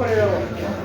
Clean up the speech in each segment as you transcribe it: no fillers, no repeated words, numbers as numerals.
これを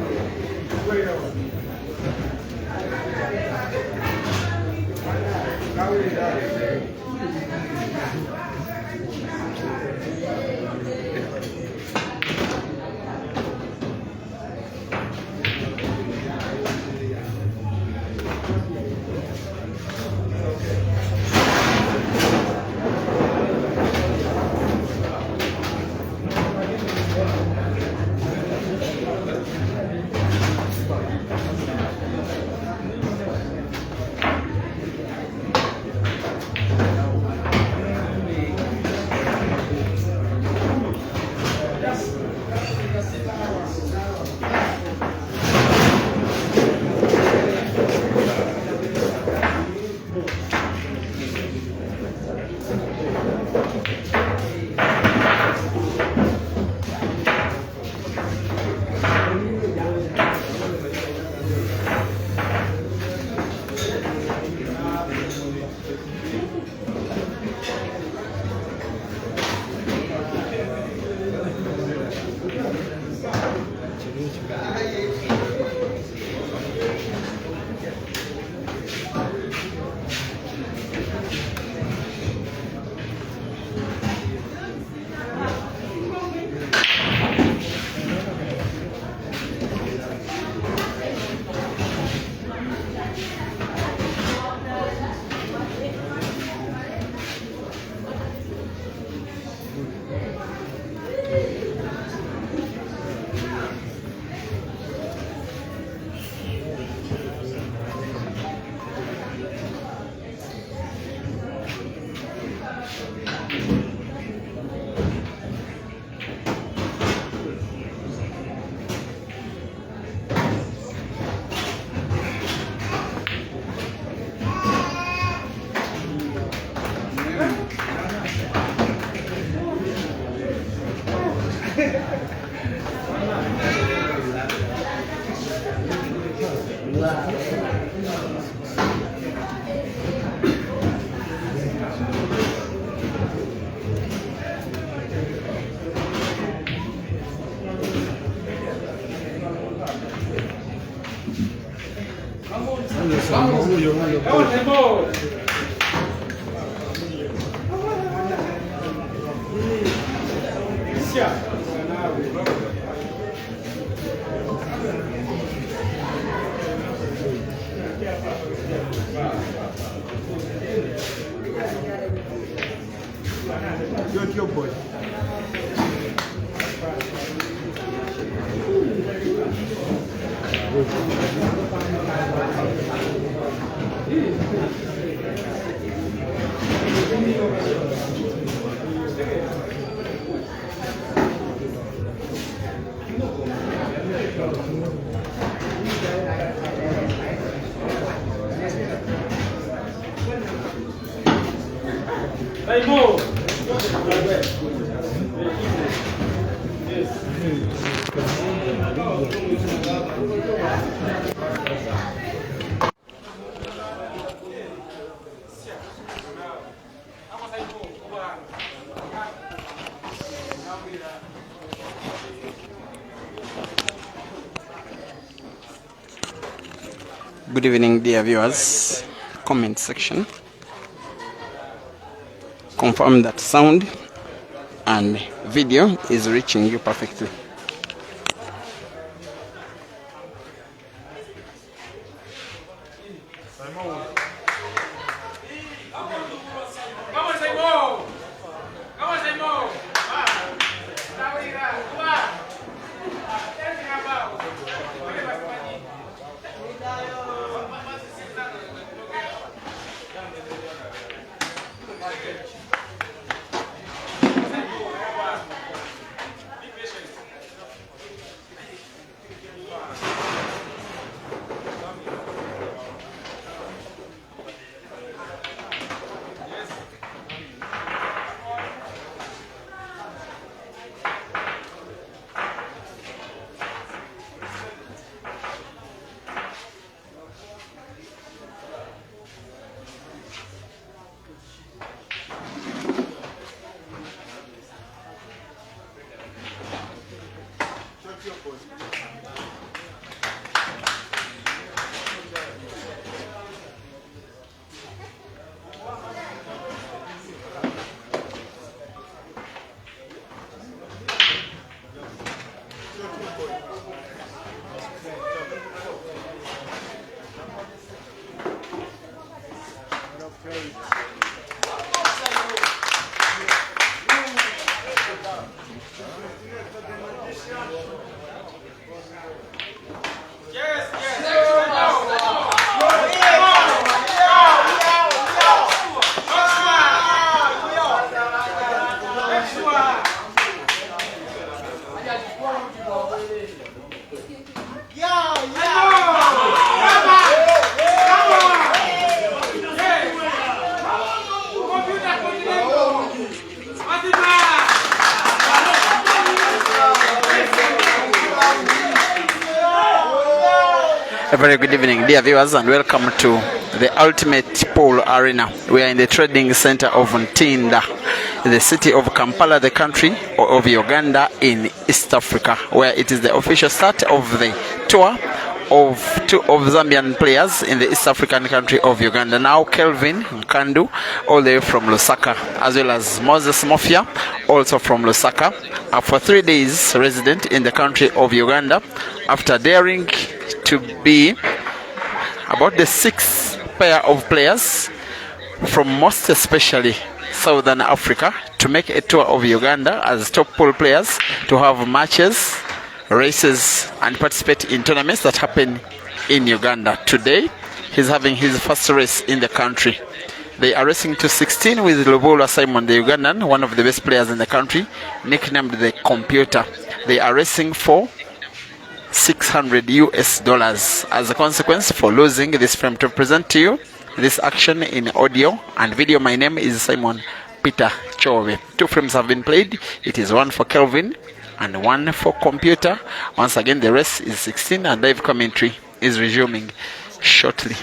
Your boy. Hey, Mo. Good evening, dear viewers. Comment section. Confirm that sound and video is reaching you perfectly. A very good evening, dear viewers, and welcome to the Ultimate Pool Arena. We are in the trading center of Ntinda, in the city of Kampala, the country of Uganda in East Africa, where it is the official start of the tour of two of Zambian players in the East African country of Uganda. Now Kelvin Nkandu, all the way from Lusaka, as well as Moses Mofia, also from Lusaka, are for 3 days resident in the country of Uganda after daring to be about the 6th pair of players from most especially Southern Africa to make a tour of Uganda as top pool players, to have matches, races and participate in tournaments that happen in Uganda. Today he's having his first race in the country. They are racing to 16 with Lobola Simon, the Ugandan, one of the best players in the country, nicknamed the Computer. They are racing for $600 US. As a consequence for losing this frame, to present to you this action in audio and video, my name is Simon Peter Chove. 2 frames have been played. It is 1 for Kelvin and 1 for Computer. Once again, the race is 16 and live commentary is resuming shortly.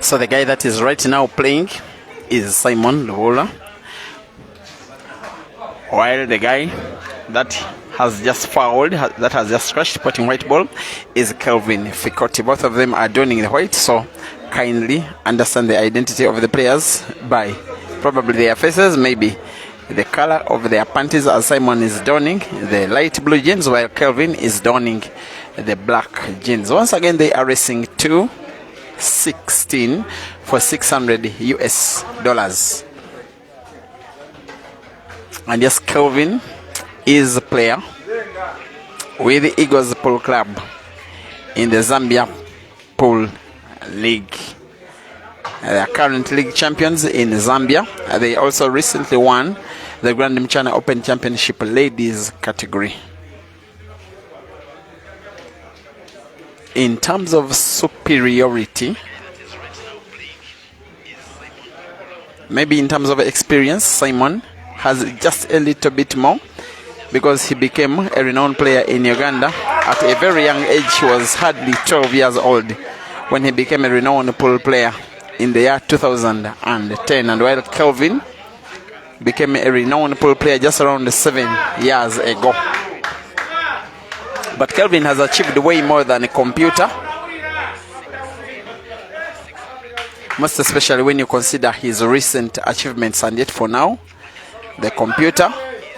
So the guy that is right now playing is Simon Luola, while the guy that has just fouled, that has just scratched, putting white ball, is Kelvin Fikoti. Both of them are donning the white, so kindly understand the identity of the players by probably their faces, maybe the color of their panties, as Simon is donning the light blue jeans while Kelvin is donning the black jeans. Once again, they are racing 2-16 for $600 US. And yes, Kelvin is a player with the Eagles Pool Club in the Zambia Pool League. They are current league champions in Zambia. They also recently won the Grand Mchana Open Championship ladies category. In terms of superiority, maybe in terms of experience, Simon has just a little bit more, because he became a renowned player in Uganda at a very young age. He was hardly 12 years old when he became a renowned pool player in the year 2010, and while Kelvin became a renowned pool player just around 7 years ago. But Kelvin has achieved way more than a computer, most especially when you consider his recent achievements, and yet for now, the computer,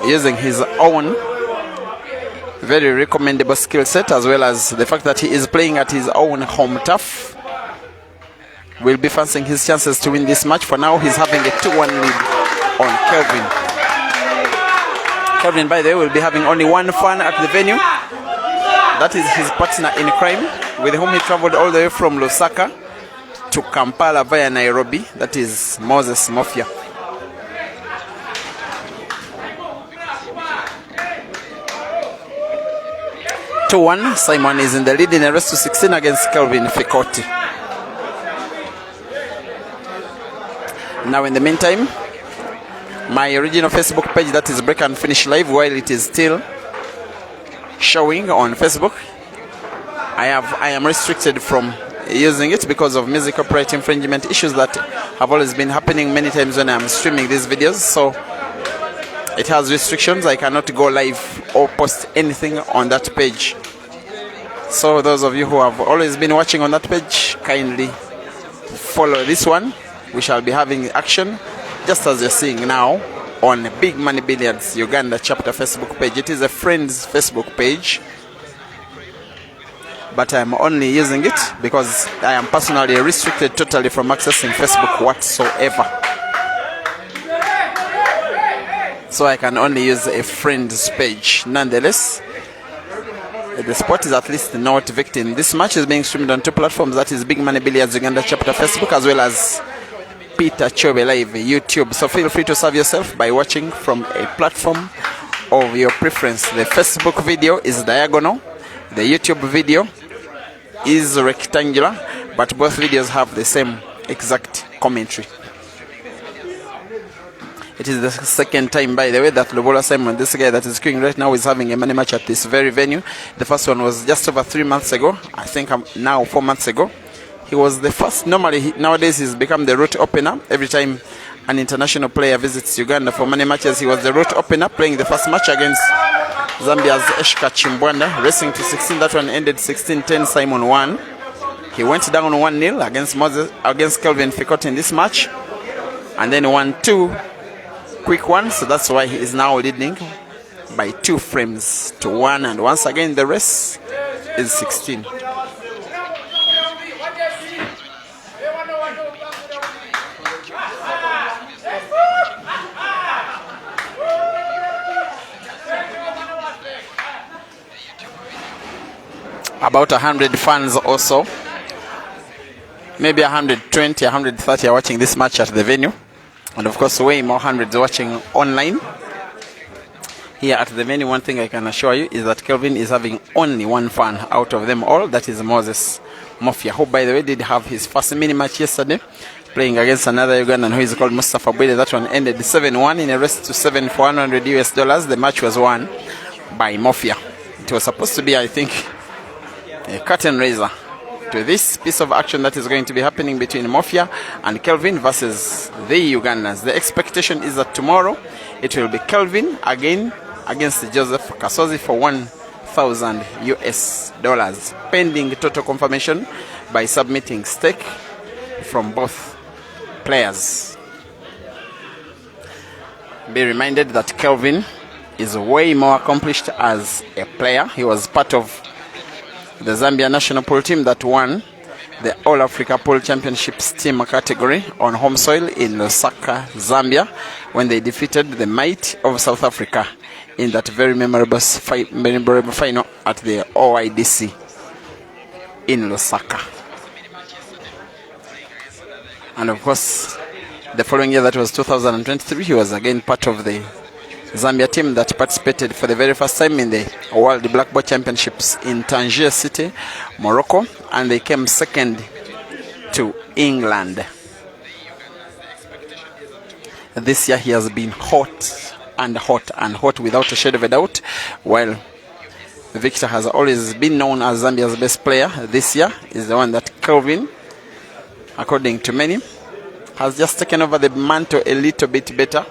using his own very recommendable skill set, as well as the fact that he is playing at his own home turf, will be fancying his chances to win this match. For now, he's having a 2-1 lead on Kelvin. Kelvin, by the way, will be having only one fan at the venue. That is his partner in crime, with whom he traveled all the way from Lusaka to Kampala via Nairobi. That is Moses Mafia. Simon is in the lead in a race to 16 against Kelvin Fikoti. Now, in the meantime, my original Facebook page, that is Break and Finish Live, while it is still showing on Facebook, I am restricted from using it because of music copyright infringement issues that have always been happening many times when I'm streaming these videos. So it has restrictions. I cannot go live or post anything on that page. So those of you who have always been watching on that page, kindly follow this one. We shall be having action just as you're seeing now on Big Money Billiards Uganda chapter Facebook page. It is a friend's Facebook page, but I'm only using it because I am personally restricted totally from accessing Facebook whatsoever. So I can only use a friend's page. Nonetheless, the sport is at least not victim. This match is being streamed on two platforms, that is Big Money Billiards Uganda chapter Facebook, as well as Peter Chobe Live YouTube. So feel free to serve yourself by watching from a platform of your preference. The Facebook video is diagonal, the YouTube video is rectangular, but both videos have the same exact commentary. It is the second time, by the way, that Lobola Simon, this guy that is queuing right now, is having a money match at this very venue. The first one was just over 3 months ago. I think now 4 months ago. He was the first. Normally, nowadays he's become the route opener. Every time an international player visits Uganda for money matches, he was the route opener, playing the first match against Zambia's Eshka Chimbwanda, racing to 16. That one ended 16-10. Simon won. He went down 1-0 against Kelvin Fikoti in this match, and then won 2 quick ones. So that's why he is now leading by 2 frames to 1. And once again, the race is 16. About 100 fans also, maybe 120, 130 are watching this match at the venue, and of course way more hundreds watching online. Here at the venue, one thing I can assure you is that Kelvin is having only one fan out of them all. That is Moses Mafia, who by the way did have his first mini match yesterday, playing against another Ugandan who is called Mustafa Bwede. That one ended 7-1 in a race to 7 for $100. The match was won by Mafia. It was supposed to be, I think, a curtain raiser to this piece of action that is going to be happening between Mofia and Kelvin versus the Ugandans. The expectation is that tomorrow it will be Kelvin again against Joseph Kasozi for $1,000 pending total confirmation by submitting stake from both players. Be reminded that Kelvin is way more accomplished as a player. He was part of the Zambia national pool team that won the All Africa Pool Championships team category on home soil in Lusaka, Zambia, when they defeated the might of South Africa in that very memorable final at the OIDC in Lusaka. And of course, the following year, that was 2023, he was again part of the Zambia team that participated for the very first time in the World Blackball Championships in Tangier City, Morocco, and they came second to England. This year he has been hot and hot and hot without a shade of a doubt, while Victor has always been known as Zambia's best player. This year is the one that Kelvin, according to many, has just taken over the mantle a little bit better,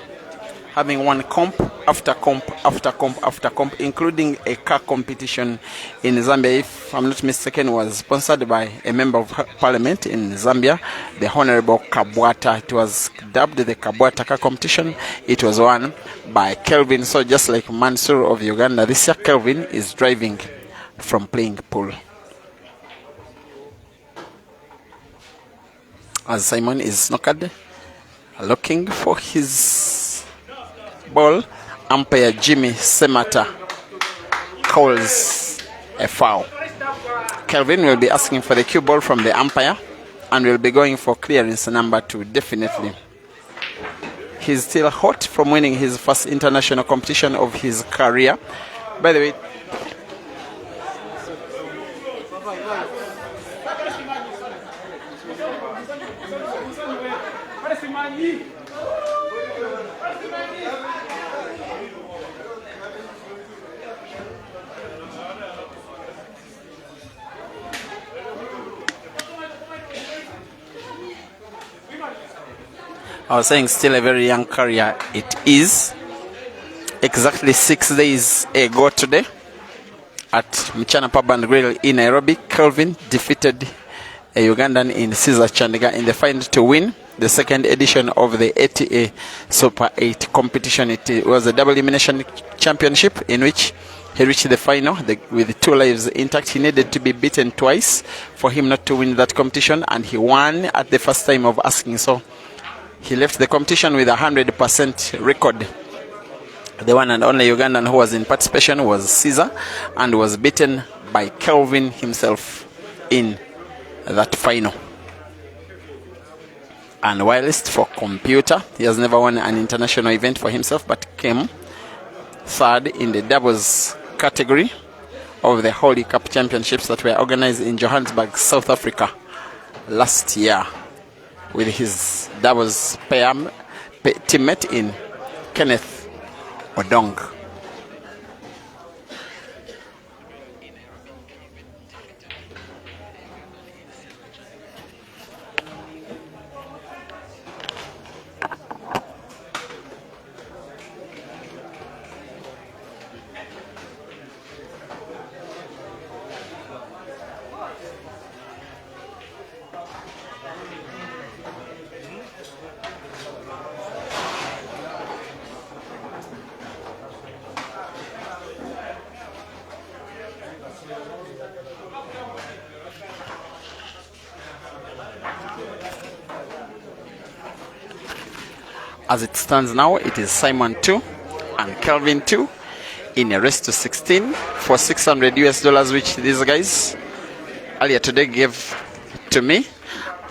having won comp after comp after comp after comp, including a car competition in Zambia, if I'm not mistaken, was sponsored by a member of parliament in Zambia, the Honorable Kabwata. It was dubbed the Kabwata car competition. It was won by Kelvin. So just like Mansour of Uganda, this year Kelvin is driving from playing pool. As Simon is snookered, looking for his ball, umpire Jimmy Semata calls a foul. Kelvin will be asking for the cue ball from the umpire and will be going for clearance number 2, definitely. He's still hot from winning his first international competition of his career. By the way, I was saying still a very young career it is. Exactly 6 days ago today at Mchana Pub and Grill in Nairobi, Kelvin defeated a Ugandan in Caesar Chandiga in the final to win the second edition of the ATA Super 8 competition. It was a double elimination championship in which he reached the final with 2 lives intact. He needed to be beaten twice for him not to win that competition, and he won at the first time of asking. So he left the competition with 100% record. The one and only Ugandan who was in participation was Caesar and was beaten by Kelvin himself in that final. And whilst for computer, he has never won an international event for himself, but came third in the doubles category of the Holy Cup Championships that were organized in Johannesburg, South Africa last year, with his doubles teammate in Kenneth Odong. As it stands now, it is Simon 2 and Kelvin 2 in a race to 16 for $600, which these guys earlier today gave to me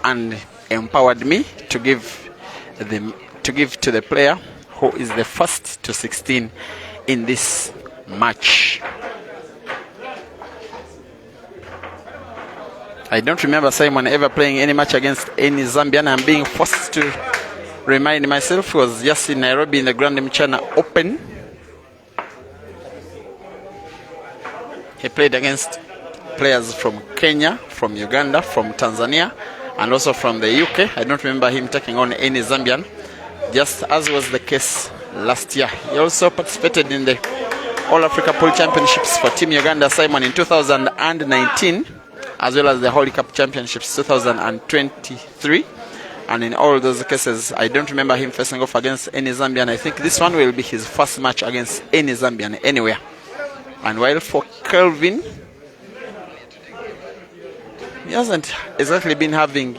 and empowered me to give to the player who is the first to 16 in this match. I don't remember Simon ever playing any match against any Zambian. I'm being forced to remind myself. He was just in Nairobi in the Grand Mchana Open. He played against players from Kenya, from Uganda, from Tanzania, and also from the UK. I don't remember him taking on any Zambian, just as was the case last year. He also participated in the All Africa Pool Championships for Team Uganda, Simon, in 2019, as well as the Holy Cup Championships 2023. And in all those cases, I don't remember him facing off against any Zambian. I think this one will be his first match against any Zambian anywhere. And while for Kelvin, he hasn't exactly been having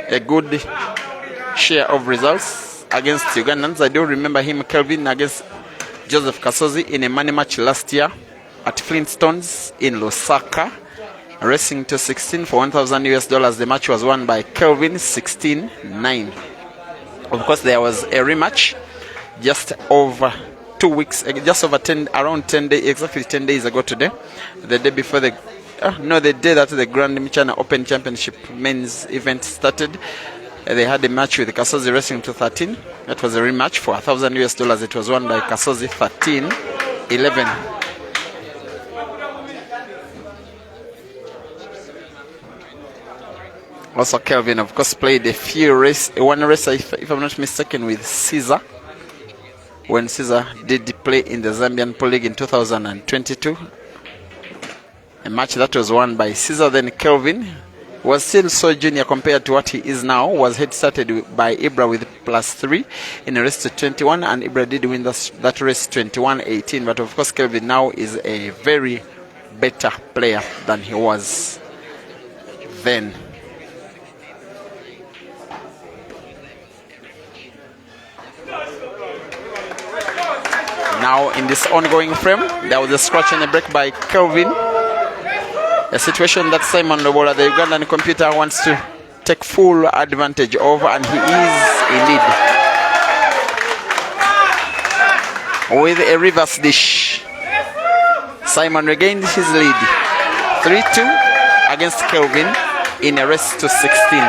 a good share of results against Ugandans. I do remember him, Kelvin, against Joseph Kasozi in a money match last year at Flintstones in Lusaka, racing to 16 for $1,000. The match was won by Kelvin 16-9. Of course, there was a rematch just over 2 weeks, just over 10, around 10 days, exactly 10 days ago today, the day before the day that the Grand Michana Open Championship men's event started. They had a match with Kasozi racing to 13. That was a rematch for $1,000. It was won by Kasozi 13-11. Also, Kelvin, of course, played one race, if I'm not mistaken, with Caesar, when Caesar did play in the Zambian Pro League in 2022. A match that was won by Caesar. Then Kelvin was still so junior compared to what he is now, was head started by Ibra with +3 in a race to 21, and Ibra did win that race 21-18. But of course, Kelvin now is a very better player than he was then. Now in this ongoing frame, there was a scratch and a break by Kelvin. A situation that Simon Lobola, the Ugandan computer, wants to take full advantage of, and he is in lead. With a reverse dish, Simon regained his lead 3-2 against Kelvin in a race to 16.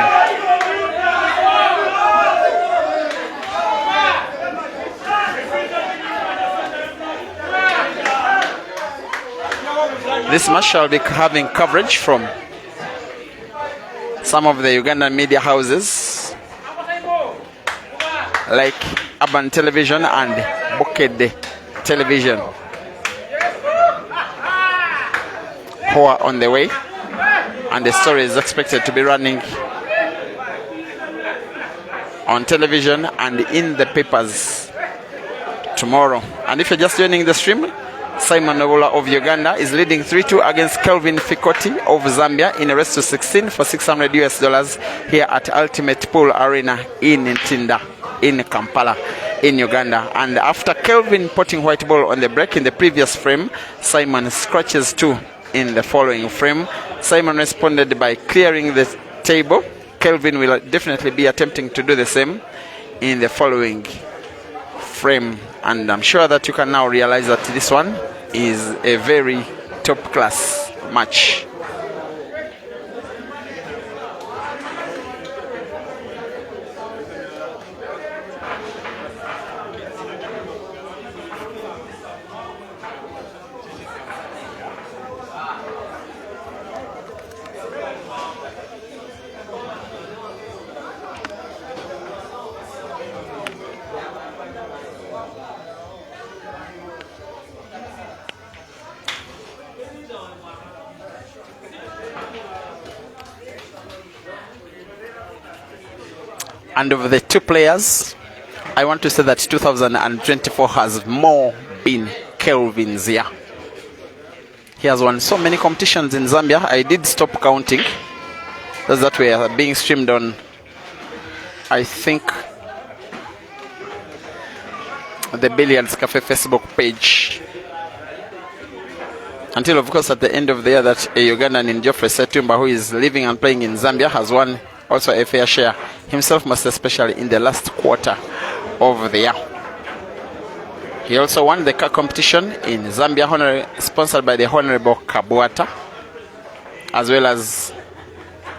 This match shall be having coverage from some of the Ugandan media houses like Urban Television and Bokede Television, who are on the way, and the story is expected to be running on television and in the papers tomorrow. And if you're just joining the stream, Simon Nobola of Uganda is leading 3-2 against Kelvin Fikoti of Zambia in a race to 16 for $600 here at Ultimate Pool Arena in Ntinda in Kampala in Uganda. And after Kelvin putting white ball on the break in the previous frame, Simon scratches 2 in the following frame. Simon responded by clearing the table. Kelvin will definitely be attempting to do the same in the following frame, and I'm sure that you can now realize that this one is a very top class match. And of the two players, I want to say that 2024 has more been Kelvin's year. He has won so many competitions in Zambia. I did stop counting. Those that were being streamed on, I think, the Billiards Cafe Facebook page. Until, of course, at the end of the year, that a Ugandan in Geoffrey Setumba, who is living and playing in Zambia, has won also a fair share himself, most especially in the last quarter of the year. He also won the car competition in Zambia, sponsored by the Honorable Kabuata, as well as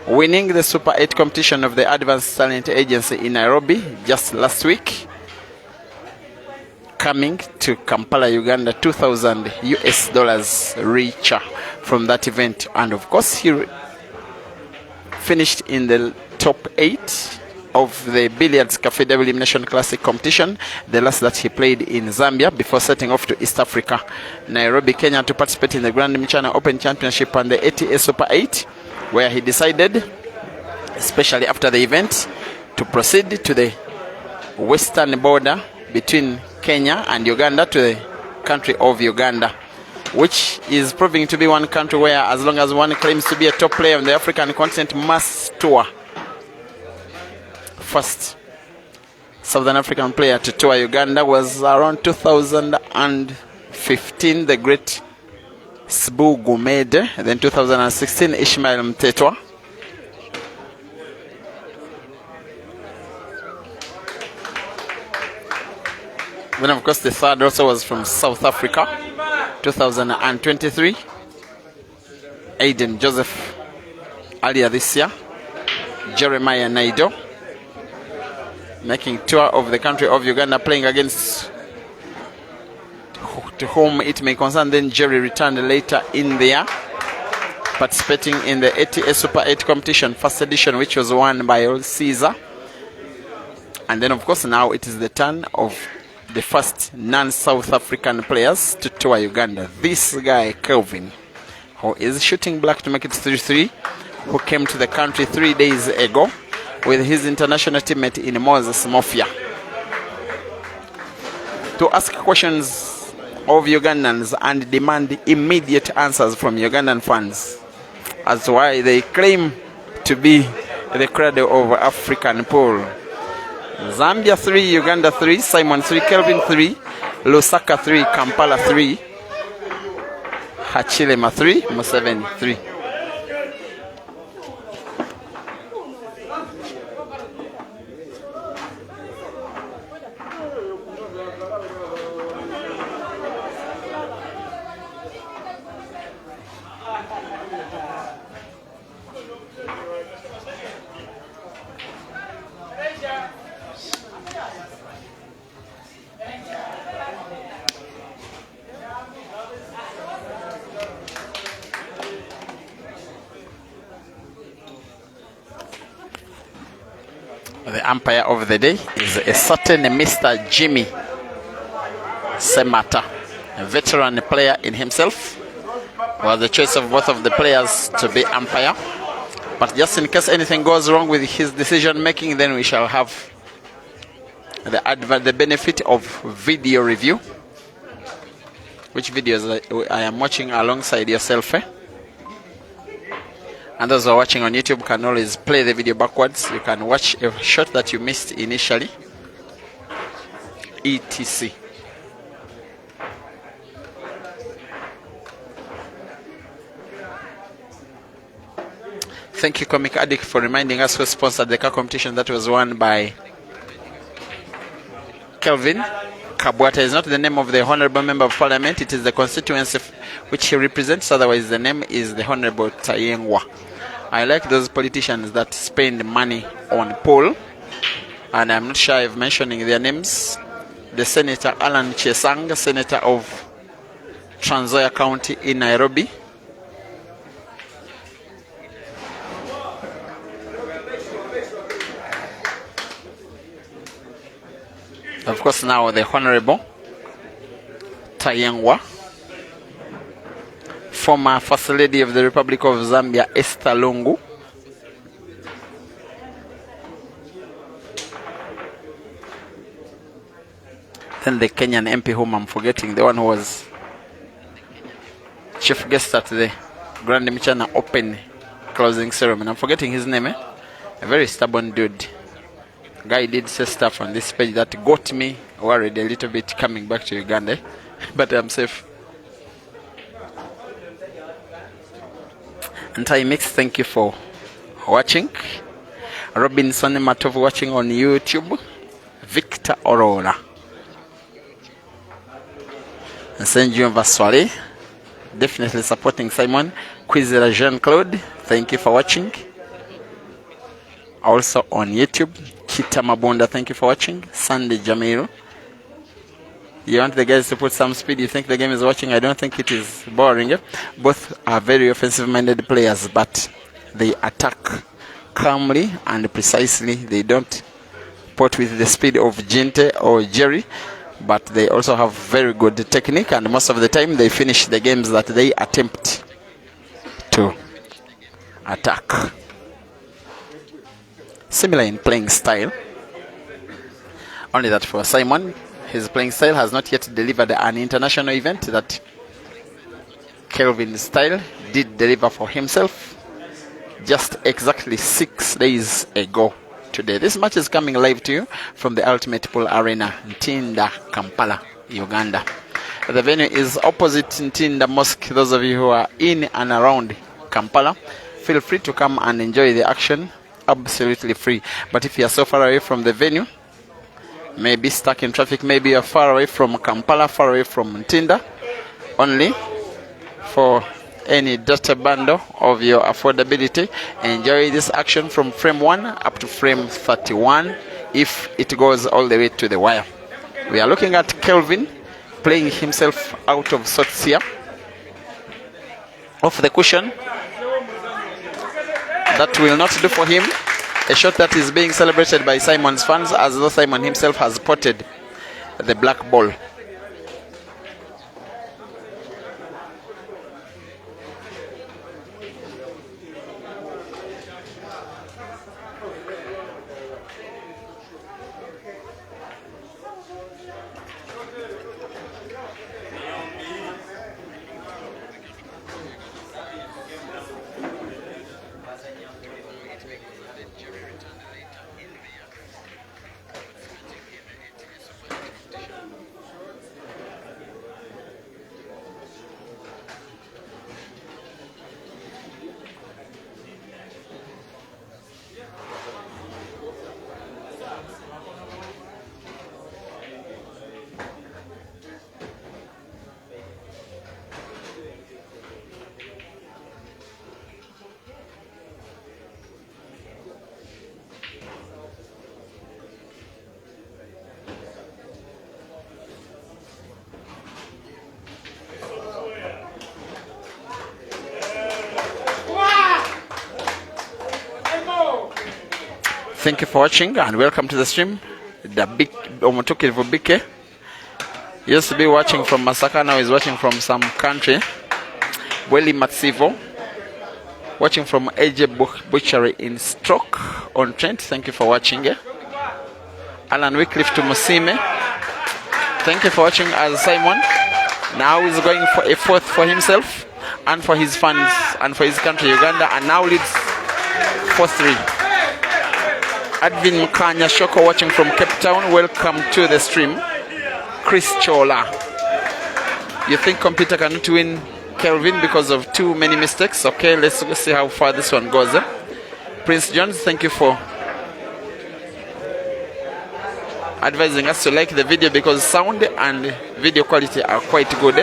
winning the Super 8 competition of the Advanced Talent Agency in Nairobi just last week. Coming to Kampala, Uganda, $2,000 richer from that event. And of course, he finished in the top 8 of the Billiards Cafe W Elimination Classic competition, the last that he played in Zambia before setting off to East Africa, Nairobi, Kenya, to participate in the Grand Mchana Open Championship and the ATA Super 8, where he decided, especially after the event, to proceed to the western border between Kenya and Uganda to the country of Uganda, which is proving to be one country where, as long as one claims to be a top player on the African continent, must tour. First Southern African player to tour Uganda was around 2015, the great Sbu Gumede. Then 2016, Ishmael Mtetwa. Then of course the third also was from South Africa, 2023, Aiden Joseph. Earlier this year, Jeremiah Naido, making tour of the country of Uganda, playing against to whom it may concern. Then Jerry returned later in the year, participating in the ATA Super 8 competition, first edition, which was won by old Caesar. And then of course now it is the turn of the first non-South African players to tour Uganda. This guy, Kelvin, who is shooting black to make it 3-3, who came to the country 3 days ago with his international teammate in Moses Mofia to ask questions of Ugandans and demand immediate answers from Ugandan fans as to why they claim to be the cradle of African pool. Zambia 3, Uganda 3, Simon 3, Kelvin 3, Lusaka 3, Kampala 3, Hachilema 3, Museveni 3. The umpire of the day is a certain Mr. Jimmy Semata, a veteran player in himself. Was the choice of both of the players to be umpire, but just in case anything goes wrong with his decision making, then we shall have the benefit of video review, which videos I am watching alongside yourself. And those who are watching on YouTube can always play the video backwards. You can watch a shot that you missed initially, etc. Thank you, Comic Addict, for reminding us who sponsored the car competition that was won by Kelvin. Kabwata is not the name of the Honorable Member of Parliament. It is the constituency which he represents. Otherwise, the name is the Honorable Tayengwa. I like those politicians that spend money on poll, and I'm not shy of mentioning their names. The Senator Alan Chesang, Senator of Trans Nzoia County in Nairobi. Of course, now the Honorable Tayengwa, former First Lady of the Republic of Zambia, Esther Lungu. Then the Kenyan MP whom I'm forgetting, the one who was chief guest at the Grand Mchana Open closing ceremony. I'm forgetting his name. A very stubborn dude. Guy did say stuff on this page that got me worried a little bit coming back to Uganda, but I'm safe. Anti Mix, thank you for watching. Robinson Matov watching on YouTube. Victor Aurora. And Saint Jean Vaswale, definitely supporting Simon. Quizera Jean-Claude, thank you for watching. Also on YouTube, Kita Mabunda, thank you for watching. Sandy Jamiro, You want the guys to put some speed. You think the game is watching. I don't think it is boring. Both are very offensive-minded players, but they attack calmly and precisely. They don't pot with the speed of Jinte or Jerry, but they also have very good technique, and most of the time they finish the games that they attempt to attack. Similar in playing style, only that for Simon, his playing style has not yet delivered an international event that Kelvin Style did deliver for himself just exactly 6 days ago today. This match is coming live to you from the Ultimate Pool Arena, Ntinda, Kampala, Uganda. The venue is opposite Ntinda Mosque. Those of you who are in and around Kampala, feel free to come and enjoy the action, absolutely free. But if you are so far away from the venue, maybe stuck in traffic, maybe you're far away from Kampala, far away from Ntinda, only for any data bundle of your affordability, enjoy this action from frame 1 up to frame 31 if it goes all the way to the wire. We are looking at Kelvin playing himself out of sorts here. Off the cushion. That will not do for him. A shot that is being celebrated by Simon's fans, as though Simon himself has potted the black ball. Thank you for watching and welcome to the stream. The big Omotoki Vubike used to be watching from Masaka, now is watching from some country. Welly Matsivo watching from AJ Butchery in Stroke on Trent. Thank you for watching. Alan Wycliffe to Musime. Thank you for watching. As Simon now is going for a fourth for himself and for his fans and for his country Uganda, and now leads 4-3. Advin Mukanya Shoko watching from Cape Town. Welcome to the stream. Chris Chola. You think computer cannot win Kelvin because of too many mistakes? Okay, let's see how far this one goes. Prince Jones, thank you for advising us to like the video because sound and video quality are quite good.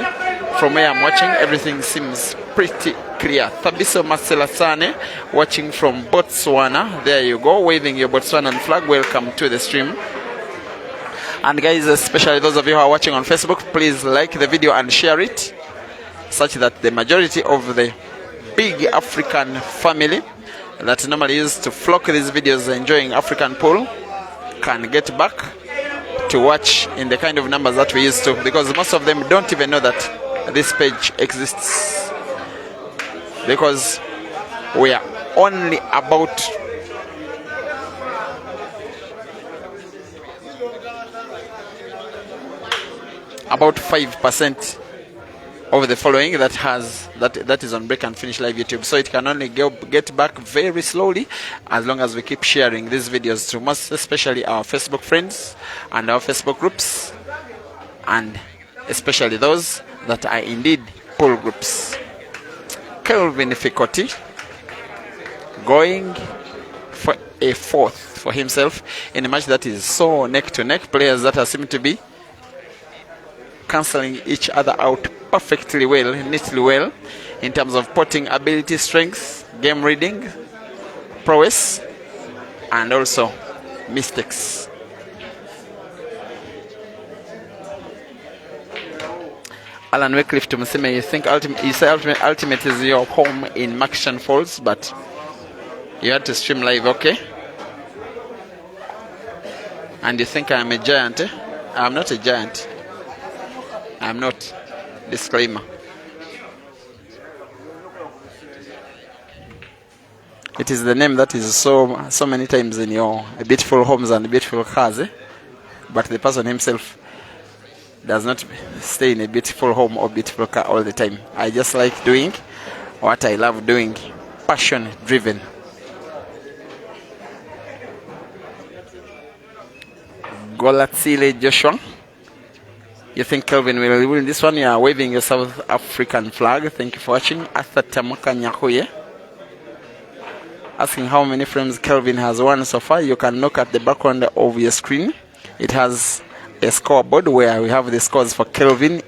From where I'm watching, everything seems pretty clear. Thabiso Maselasane watching from Botswana. There you go, waving your Botswanan flag. Welcome to the stream. And guys, especially those of you who are watching on Facebook, please like the video and share it such that the majority of the big African family that normally used to flock these videos enjoying African pool can get back to watch in the kind of numbers that we used to, because most of them don't even know that this page exists, because we are only about about 5% of the following that is on Break and Finish Live YouTube, so it can only get back very slowly as long as we keep sharing these videos to most especially our Facebook friends and our Facebook groups, and especially those that are indeed pool groups. Kelvin Fikoti going for a fourth for himself in a match that is so neck to neck. Players that are seem to be cancelling each other out perfectly well, neatly well, in terms of potting ability, strength, game reading, prowess, and also mistakes. Alan Wycliffe to Musime, you say ultimate is your home in Maxton Falls, but you had to stream live, okay? And you think I'm a giant, eh? I'm not a giant. I'm not. Disclaimer. It is the name that is so many times in your beautiful homes and beautiful cars, eh? But the person himself does not stay in a beautiful home or beautiful car all the time. I just like doing what I love doing, passion driven. Golatsile Joshua, you think Kelvin will win this one? You are waving your South African flag. Thank you for watching. Arthur Tamaka Nyahuye asking how many frames Kelvin has won so far. You can look at the background of your screen. It has a scoreboard where we have the scores for Kelvin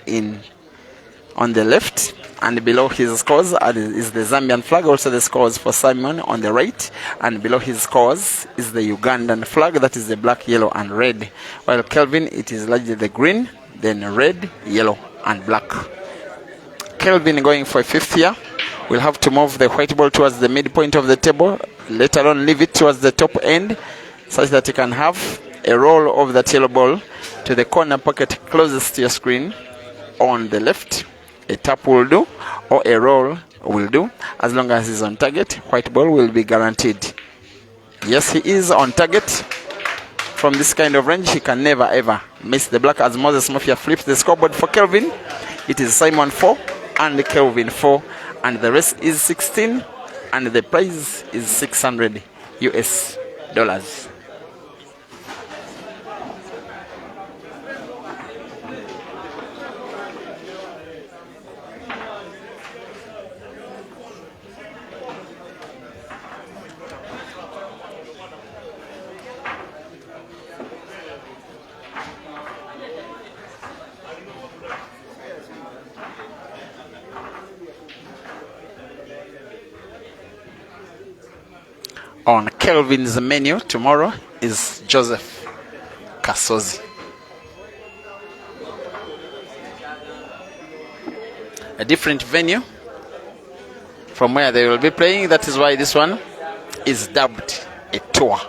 on the left, and below his scores is the Zambian flag, also the scores for Simon on the right, and below his scores is the Ugandan flag, that is the black, yellow and red, while Kelvin, it is largely the green, then red, yellow and black. Kelvin going for a fifth year will have to move the white ball towards the midpoint of the table, let alone leave it towards the top end, such that you can have a roll of that yellow ball to the corner pocket closest to your screen on the left. A tap will do, or a roll will do. As long as he's on target, white ball will be guaranteed. Yes, he is on target. From this kind of range, he can never ever miss the black. As Moses Mafia flips the scoreboard for Kelvin, it is Simon 4 and Kelvin 4, and the rest is 16, and the prize is $600 US. On Kelvin's menu tomorrow is Joseph Kasozi. A different venue from where they will be playing. That is why this one is dubbed a tour.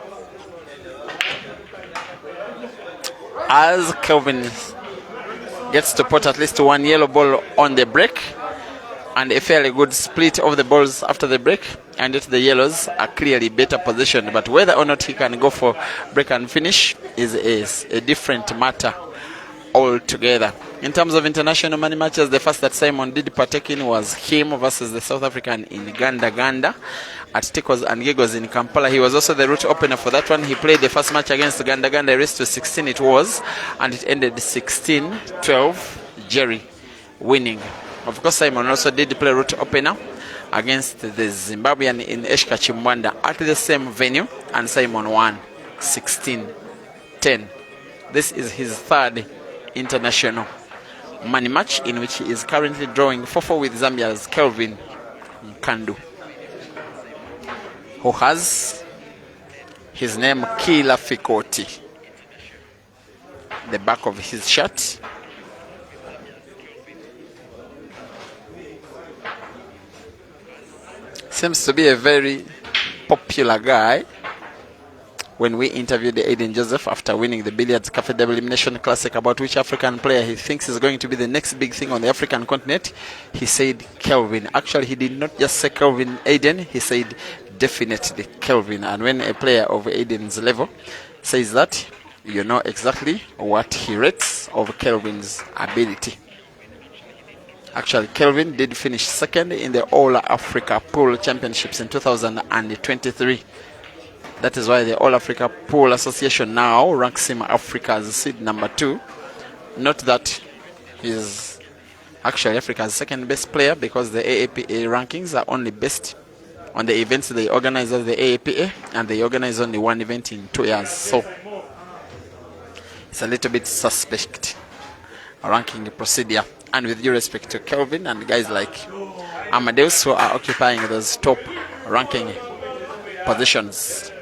As Kelvin gets to put at least one yellow ball on the break, and a fairly good split of the balls after the break, and yet the yellows are clearly better positioned. But whether or not he can go for break and finish is a different matter altogether. In terms of international money matches, the first that Simon did partake in was him versus the South African in Ganda at Tickles and Giggles in Kampala. He was also the route opener for that one. He played the first match against Ganda, race to 16 it was, and it ended 16-12, Jerry winning. Of course, Simon also did play route opener against the Zimbabwean in Eshka Chimwanda at the same venue, and Simon won 16-10. This is his third international money match, in which he is currently drawing 4-4 with Zambia's Kelvin Nkandu, who has his name Kila Fikoti, the back of his shirt. Seems to be a very popular guy. When we interviewed Aiden Joseph after winning the Billiards Cafe Double Elimination Classic about which African player he thinks is going to be the next big thing on the African continent, he said Kelvin. Actually, he did not just say Kelvin Aiden, he said definitely Kelvin. And when a player of Aiden's level says that, you know exactly what he rates of Kelvin's ability. Actually, Kelvin did finish second in the All Africa Pool Championships in 2023. That is why the All Africa Pool Association now ranks him Africa's seed number 2. Note that he's actually Africa's second best player, because the AAPA rankings are only based on the events they organize as the AAPA, and they organize only one event in 2 years. So it's a little bit suspect ranking procedure. And with due respect to Kelvin and guys like Amadeus, who are occupying those top ranking positions.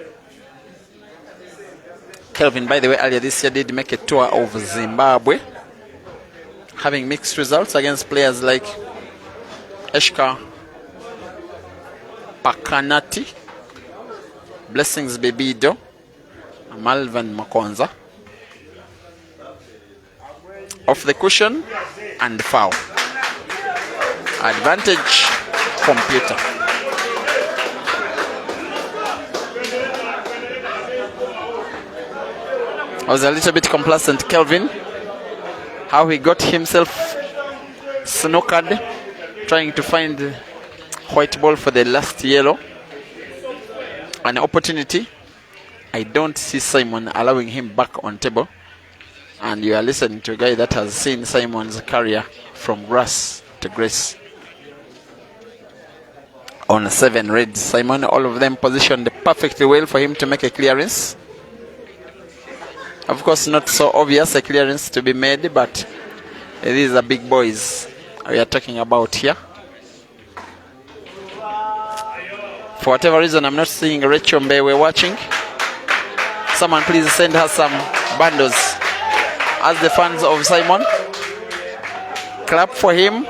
Kelvin, by the way, earlier this year did make a tour of Zimbabwe having mixed results against players like Eshka Pakanati, Blessings Bebido, Malvan Makonza. Off the cushion and foul. Advantage computer. I was a little bit complacent, Kelvin. How he got himself snookered, trying to find white ball for the last yellow. An opportunity. I don't see Simon allowing him back on table. And you are listening to a guy that has seen Simon's career from grass to grace. On 7 reds, Simon, all of them positioned perfectly well for him to make a clearance. Of course, not so obvious a clearance to be made, but these are big boys we are talking about here. For whatever reason, I'm not seeing Rachel Mbewe watching. Someone please send her some bundles. As the fans of Simon, clap for him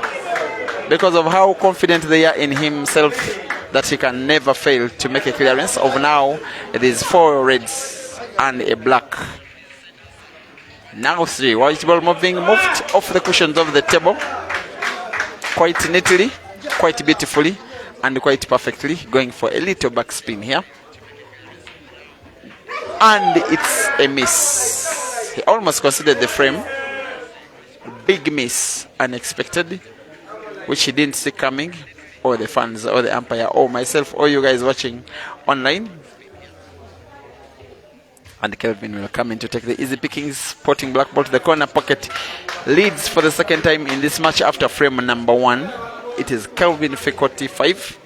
because of how confident they are in himself that he can never fail to make a clearance. Of now, it is 4 reds and a black. Now 3. White ball moved off the cushions of the table quite neatly, quite beautifully, and quite perfectly. Going for a little backspin here. And it's a miss. He almost considered the frame. Big miss, unexpected, which he didn't see coming, or the fans, or the umpire, or myself, or you guys watching online. And Kelvin will come in to take the easy pickings, spotting black ball to the corner pocket. Leads for the second time in this match after frame number 1. It is Kelvin Fikoti 5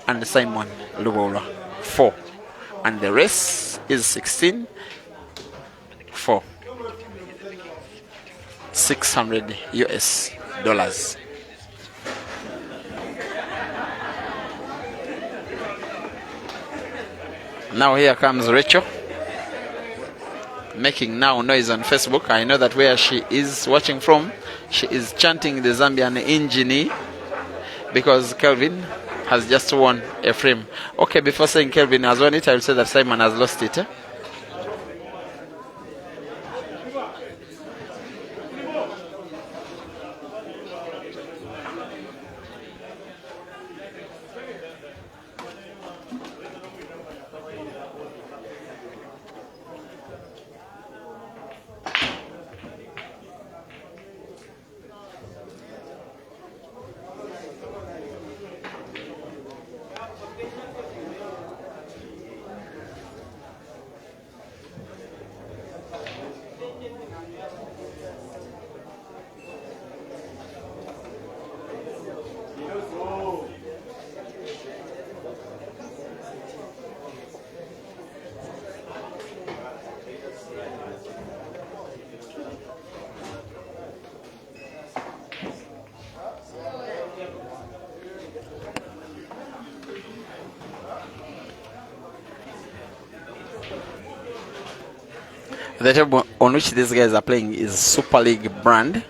and Simon Lubola 4. And the race is 16 for $600 US. Now here comes Rachel, making now noise on Facebook. I know that where she is watching from, she is chanting the Zambian Injini because Kelvin has just won a frame. Okay, before saying Kelvin has won it, I will say that Simon has lost it. The table on which these guys are playing is Super League brand.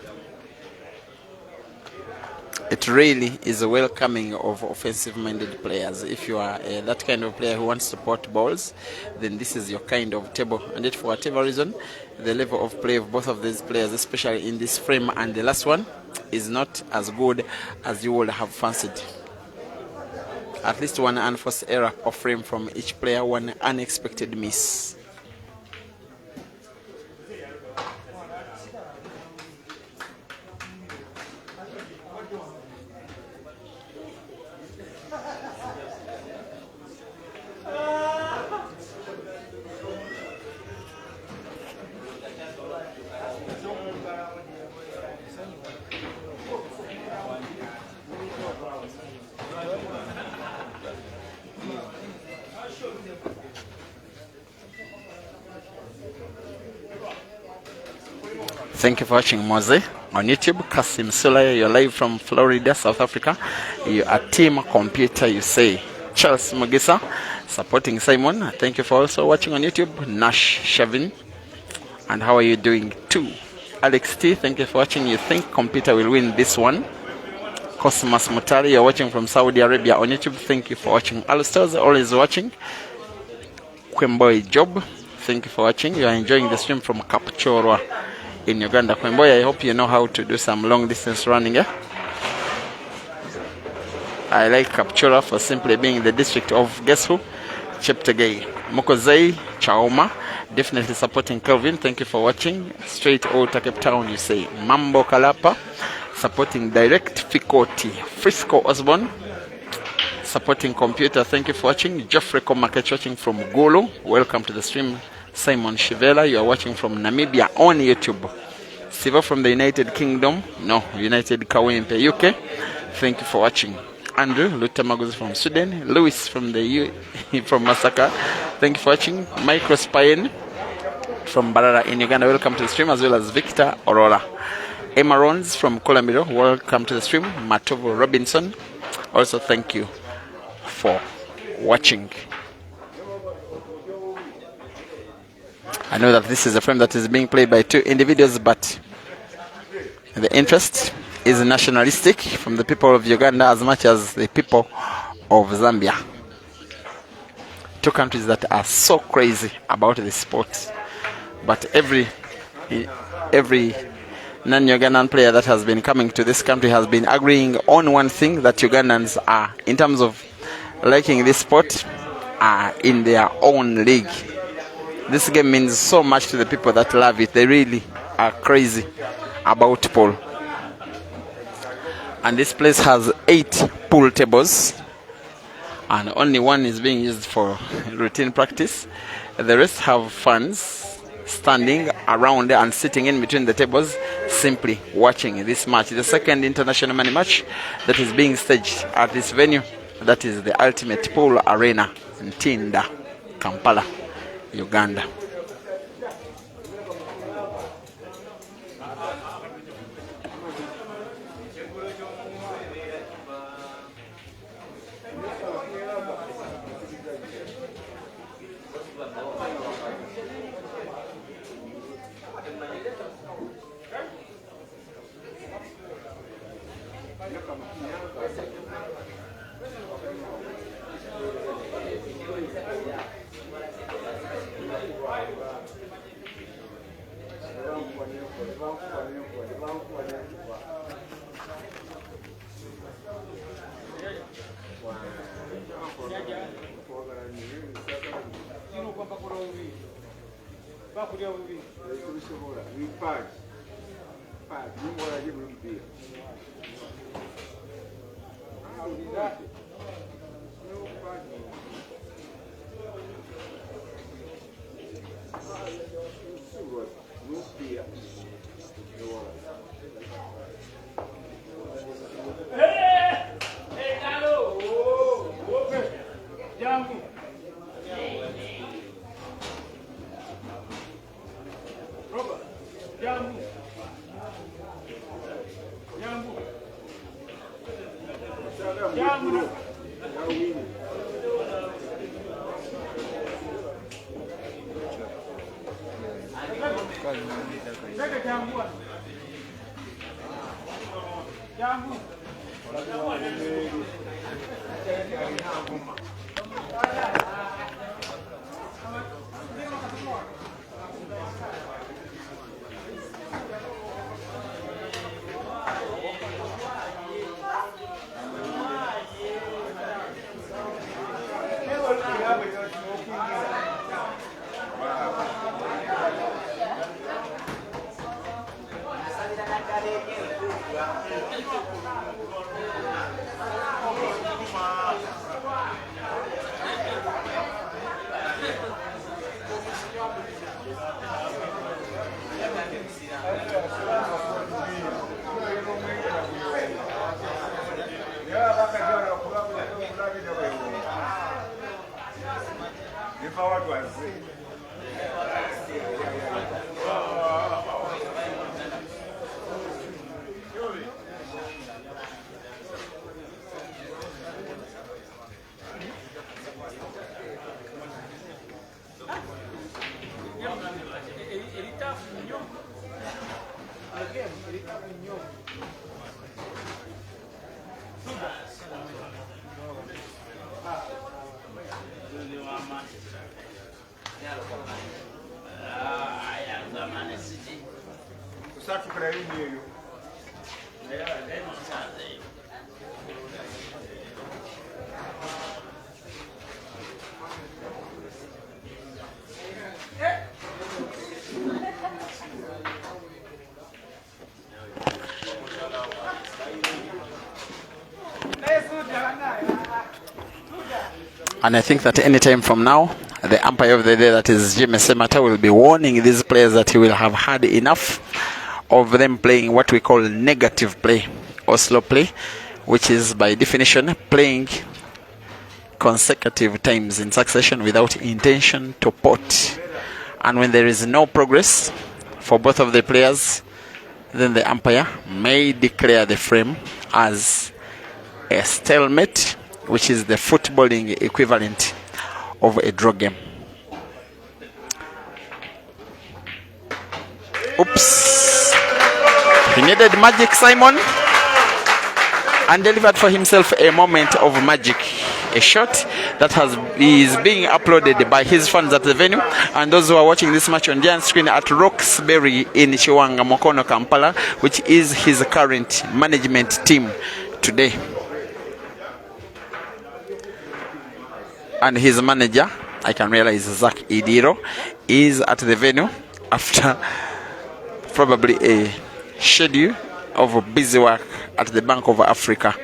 It really is a welcoming of offensive-minded players. If you are that kind of player who wants to support balls, then this is your kind of table. And yet, for whatever reason, the level of play of both of these players, especially in this frame and the last one, is not as good as you would have fancied. At least one unforced error of frame from each player, one unexpected miss. Thank you for watching Mose on YouTube. Kasim Sulaya, you're live from Florida, South Africa. You are Team Computer, you say. Charles Mugisa, supporting Simon. Thank you for also watching on YouTube. Nash Shavin. And how are you doing too? Alex T, thank you for watching. You think computer will win this one? Cosmas Mutali, you're watching from Saudi Arabia on YouTube. Thank you for watching. Alstars always watching. Kwemboy Job, thank you for watching. You are enjoying the stream from Kapchorwa in Uganda. Kwemboy, I hope you know how to do some long distance running. I like Kapchorwa for simply being the district of guess who? Cheptegei. Mokozei Chaoma, definitely supporting Kelvin. Thank you for watching. Straight Outta Cape Town, you say. Mambo Kalapa, supporting Direct. Fikoti. Frisco Osborne, supporting Computer. Thank you for watching. Geoffrey Komakech watching from Golo. Welcome to the stream. Simon Shivela, you are watching from Namibia on YouTube. Siva from the United Kingdom. No, United Kawempe, UK. Thank you for watching. Andrew Lutamagus from Sweden. Louis from the from Masaka. Thank you for watching. Micro Spain from Barara in Uganda. Welcome to the stream, as well as Victor Aurora. Emarons from Kolamiro. Welcome to the stream. Matovo Robinson. Also, thank you for watching. I know that this is a frame that is being played by two individuals, but the interest is nationalistic from the people of Uganda as much as the people of Zambia. Two countries that are so crazy about the sport, but every non-Ugandan player that has been coming to this country has been agreeing on one thing, that Ugandans are, in terms of liking this sport, are in their own league. This game means so much to the people that love it. They really are crazy about pool. And this place has 8 pool tables, and only one is being used for routine practice. The rest have fans standing around and sitting in between the tables, simply watching this match. The second international money match that is being staged at this venue, that is the Ultimate Pool Arena in Ntinda, Kampala, Uganda. And I think that any time from now, the umpire of the day, that is Jimmy Semata, will be warning these players that he will have had enough of them playing what we call negative play or slow play, which is by definition playing consecutive times in succession without intention to pot. And when there is no progress for both of the players, then the umpire may declare the frame as a stalemate, which is the footballing equivalent of a draw game. Oops. He needed magic, Simon, and delivered for himself a moment of magic. A shot that is being uploaded by his fans at the venue and those who are watching this match on giant screen at Roxbury in Chiwanga, Mokono, Kampala, which is his current management team today. And his manager, I can realize Zach Idiro, is at the venue after probably a schedule of busy work at the Bank of Africa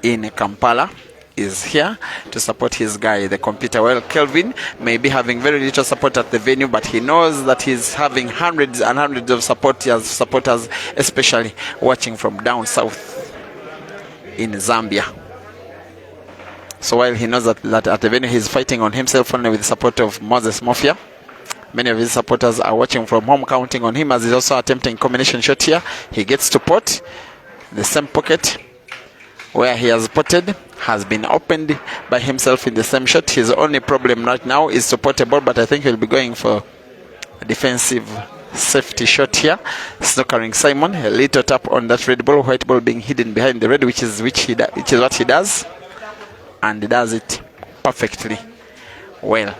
in Kampala. Is here to support his guy, the computer. Well, Kelvin may be having very little support at the venue, but he knows that he's having hundreds and hundreds of supporters, especially watching from down south in Zambia. So while he knows that at the venue he's fighting on himself only with the support of Moses Mafia, many of his supporters are watching from home, counting on him as he's also attempting combination shot here. He gets to pot. The same pocket where he has potted has been opened by himself in the same shot. His only problem right now is to pot a ball, but I think he'll be going for a defensive safety shot here. Snookering Simon, a little tap on that red ball, white ball being hidden behind the red, which is what he does, and he does it perfectly well.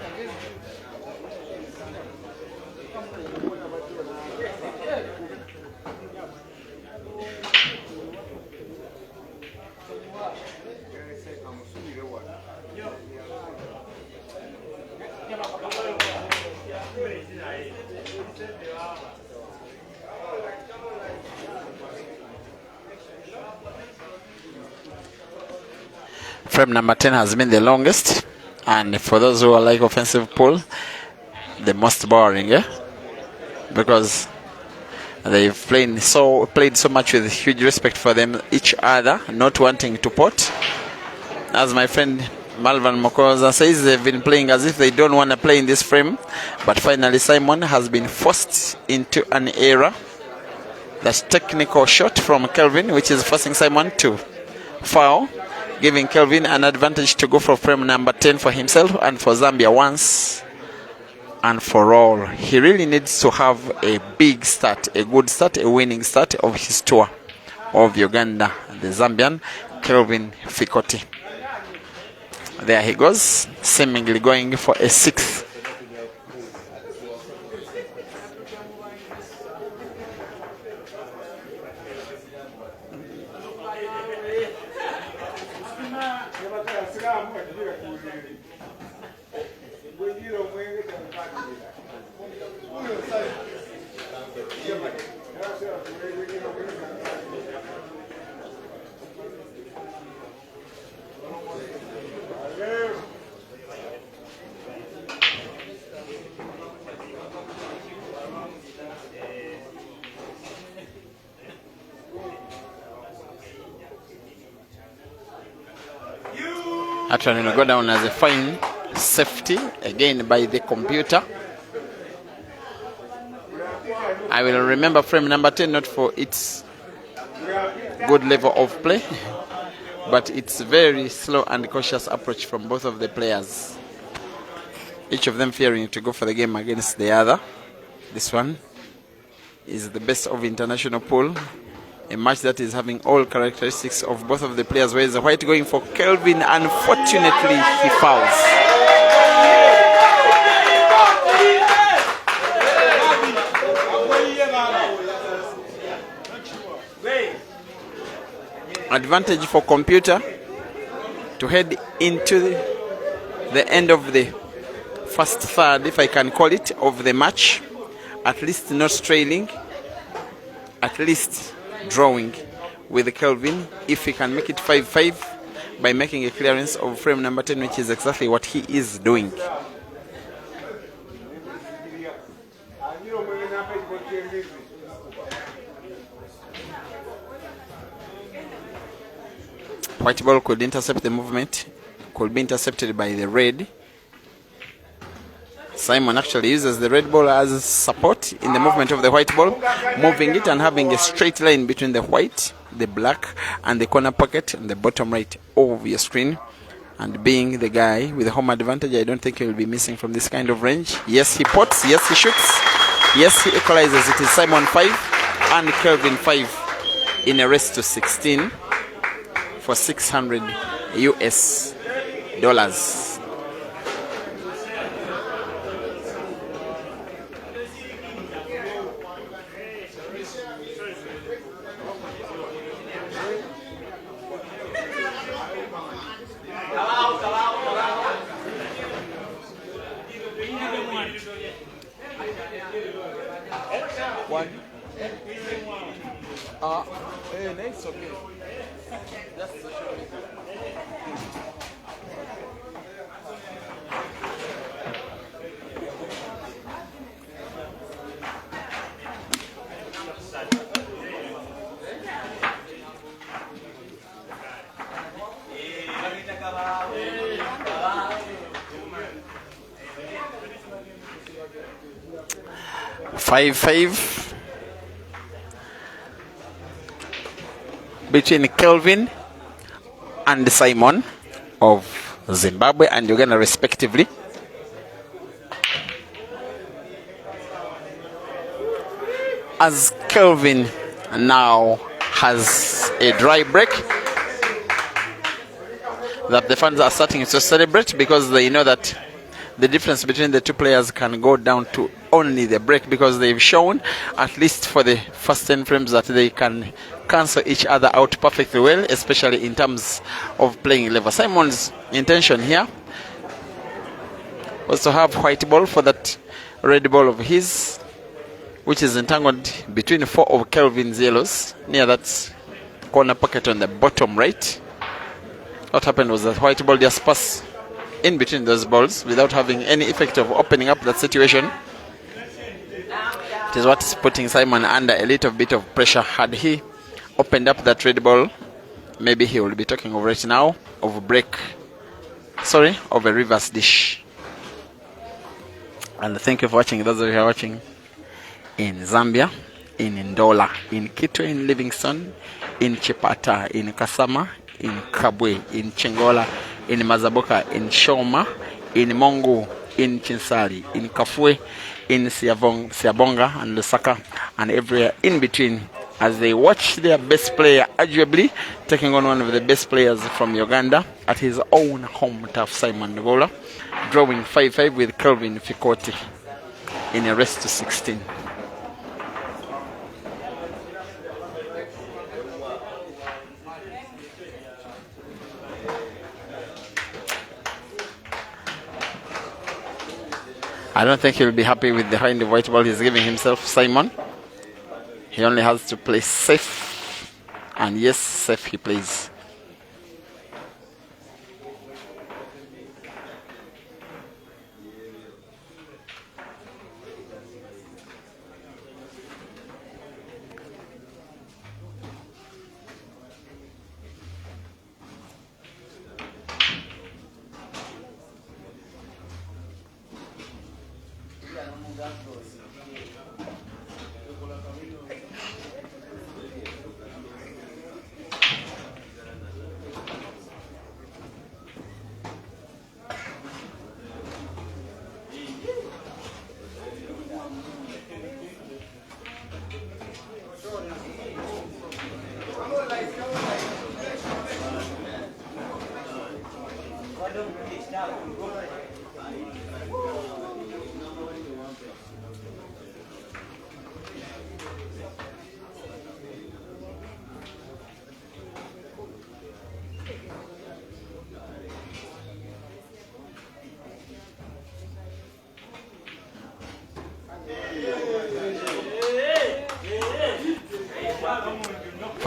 Frame number 10 has been the longest, and for those who are like offensive pool, the most boring, because they've played so much with huge respect for them each other, not wanting to pot. As my friend Malvan Mokoza says, they've been playing as if they don't want to play in this frame, but finally Simon has been forced into an error. That technical shot from Kelvin, which is forcing Simon to foul, giving Kelvin an advantage to go for frame number 10 for himself and for Zambia once and for all. He really needs to have a big start, a good start, a winning start of his tour of Uganda, the Zambian Kelvin Fikoti. There he goes, seemingly going for a sixth. Actually, will go down as a fine safety again by the computer. I will remember frame number 10 not for its good level of play, but it's very slow and cautious approach from both of the players, each of them fearing to go for the game against the other. This one is the best of international pool, A match that is having all characteristics of both of the players. Where is the white going for Kelvin? Unfortunately, he fouls. Advantage for computer to head into the end of the first third, if I can call it, of the match. At least not trailing, at least drawing with Kelvin. If he can make it 5-5 by making a clearance of frame number 10, which is exactly what he is doing. White ball could intercept the movement, could be intercepted by the red. Simon actually uses the red ball as support in the movement of the white ball, moving it and having a straight line between the white, the black, and the corner pocket and the bottom right of your screen. And being the guy with the home advantage, I don't think he will be missing from this kind of range. Yes, he pots. Yes, he shoots. Yes, he equalizes. It is Simon 5 and Kelvin 5 in a race to 16 for $600 US. 1. It's okay. Just to show you. 5-5 between Kelvin and Simon of Zimbabwe and Uganda respectively. As Kelvin now has a dry break that the fans are starting to celebrate, because they know that the difference between the two players can go down to only the break, because they've shown, at least for the first 10 frames, that they can cancel each other out perfectly well, especially in terms of playing level. Simon's intention here was to have white ball for that red ball of his, which is entangled between 4 of Kelvin's yellows near that corner pocket on the bottom right. What happened was that white ball just passed in between those balls without having any effect of opening up that situation. It is what is putting Simon under a little bit of pressure. Had he opened up that red ball, maybe he will be talking over it now of a reverse dish. And thank you for watching, those of you who are watching in Zambia, in Ndola, in Kitwe, in Livingstone, in Chipata, in Kasama, in Kabwe, in Chengola, in Mazaboka, in Shoma, in Mongu, in Chinsali, in Kafue, in Siabonga and Lusaka, and everywhere in between, as they watch their best player arguably taking on one of the best players from Uganda at his own home turf, Simon Ngola, drawing 5-5 with Kelvin Fikoti in a race to 16. I don't think he'll be happy with the kind of white ball he's giving himself, Simon. He only has to play safe. And yes, safe he plays.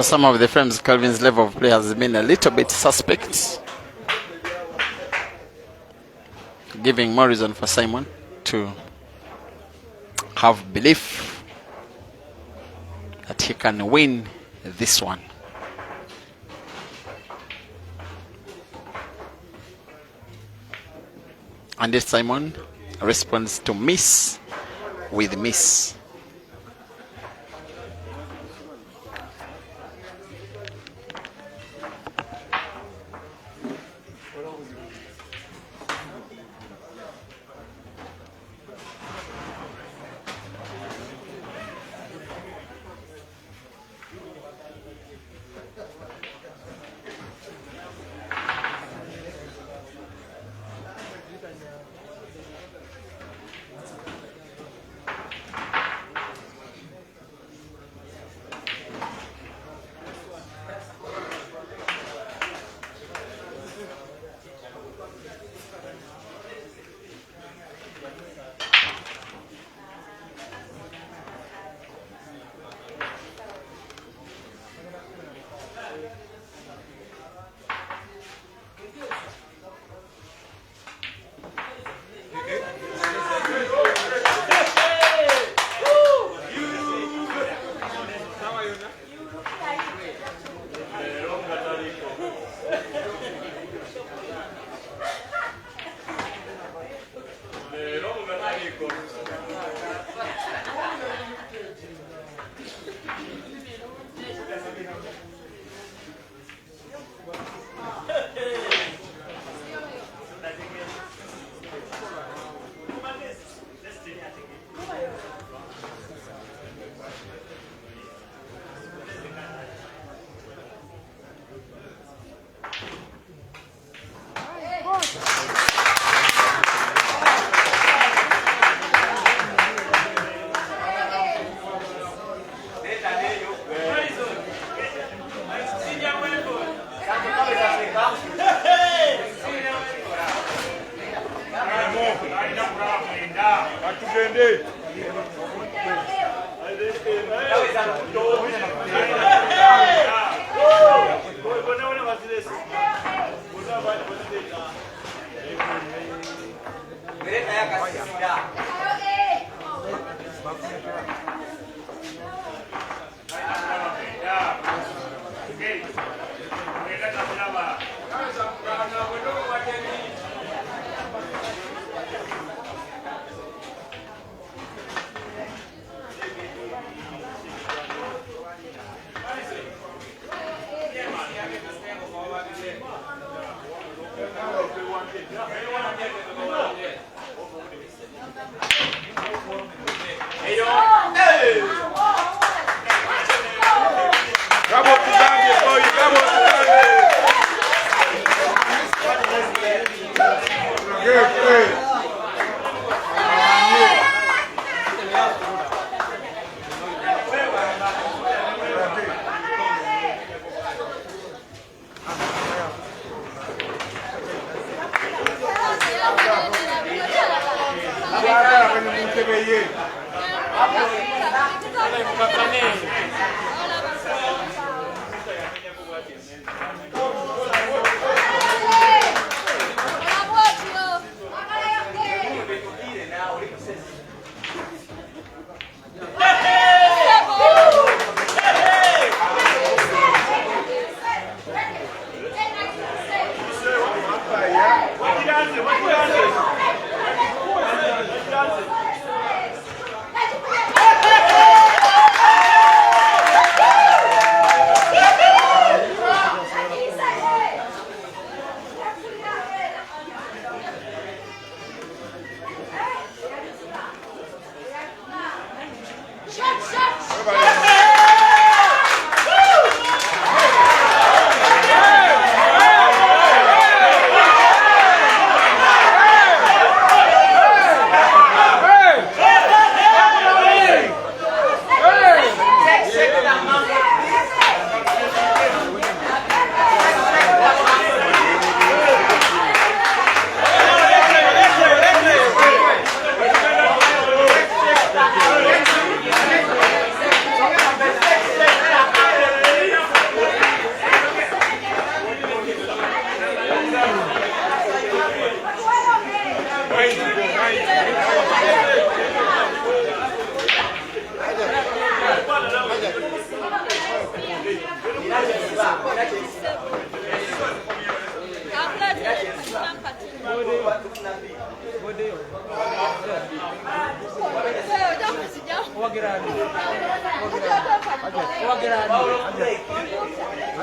For some of the frames, Calvin's level of play has been a little bit suspect, giving more reason for Simon to have belief that he can win this one. And this Simon responds to miss with miss.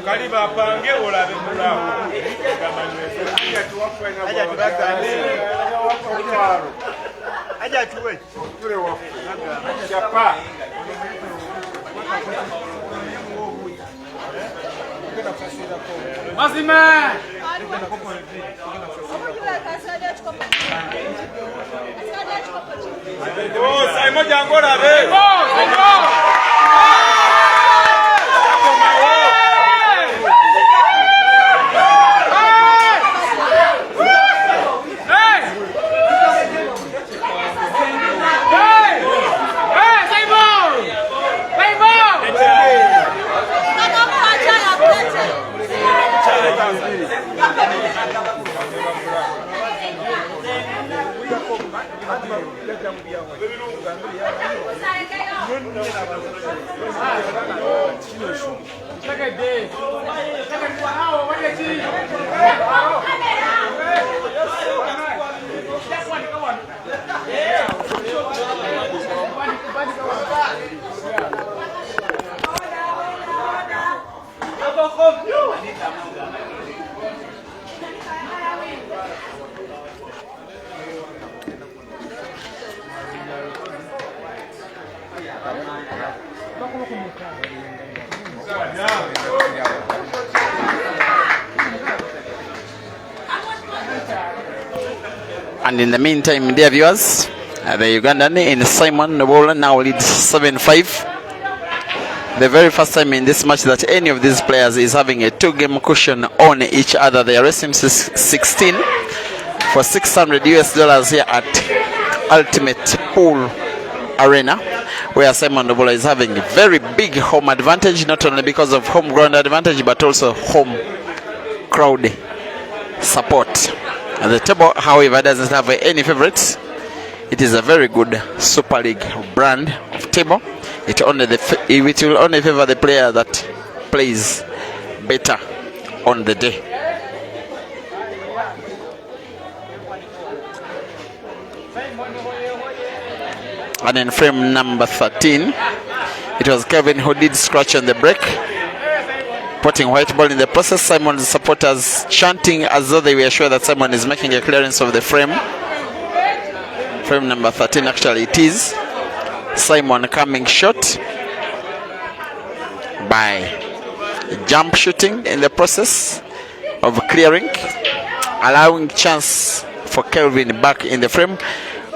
Kaliba pange olabe mulawo. Aja tuwe. Tule wafu. Chapa. Mazima. Oh, Simon Jangola be. And in the meantime, dear viewers, the Ugandan in Simon Nobola now leads 7-5. The very first time in this match that any of these players is having a 2-game cushion on each other. They are racing 16 for $600 here at Ultimate Pool Arena, where Simon Nobola is having a very big home advantage, not only because of home ground advantage, but also home crowd support. And the table, however, doesn't have any favorites. It is a very good Super League brand of table. It will only favor the player that plays better on the day. And in frame number 13, it was Kevin who did scratch on the break, putting white ball in the process. Simon's supporters chanting as though they were sure that Simon is making a clearance of the frame. Frame number 13, actually it is. Simon coming short by jump shooting in the process of clearing, allowing chance for Kelvin back in the frame,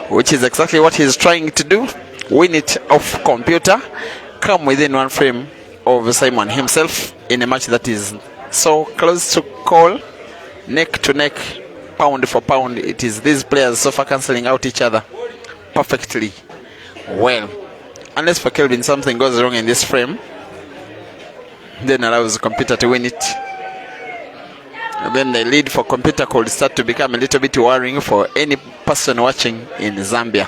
which is exactly what he's trying to do. Win it off computer, come within one frame of Simon himself in a match that is so close to call, neck to neck, pound for pound. It is these players so far cancelling out each other perfectly well. Unless for Kelvin something goes wrong in this frame, then allows the computer to win it. And then the lead for computer could start to become a little bit worrying for any person watching in Zambia.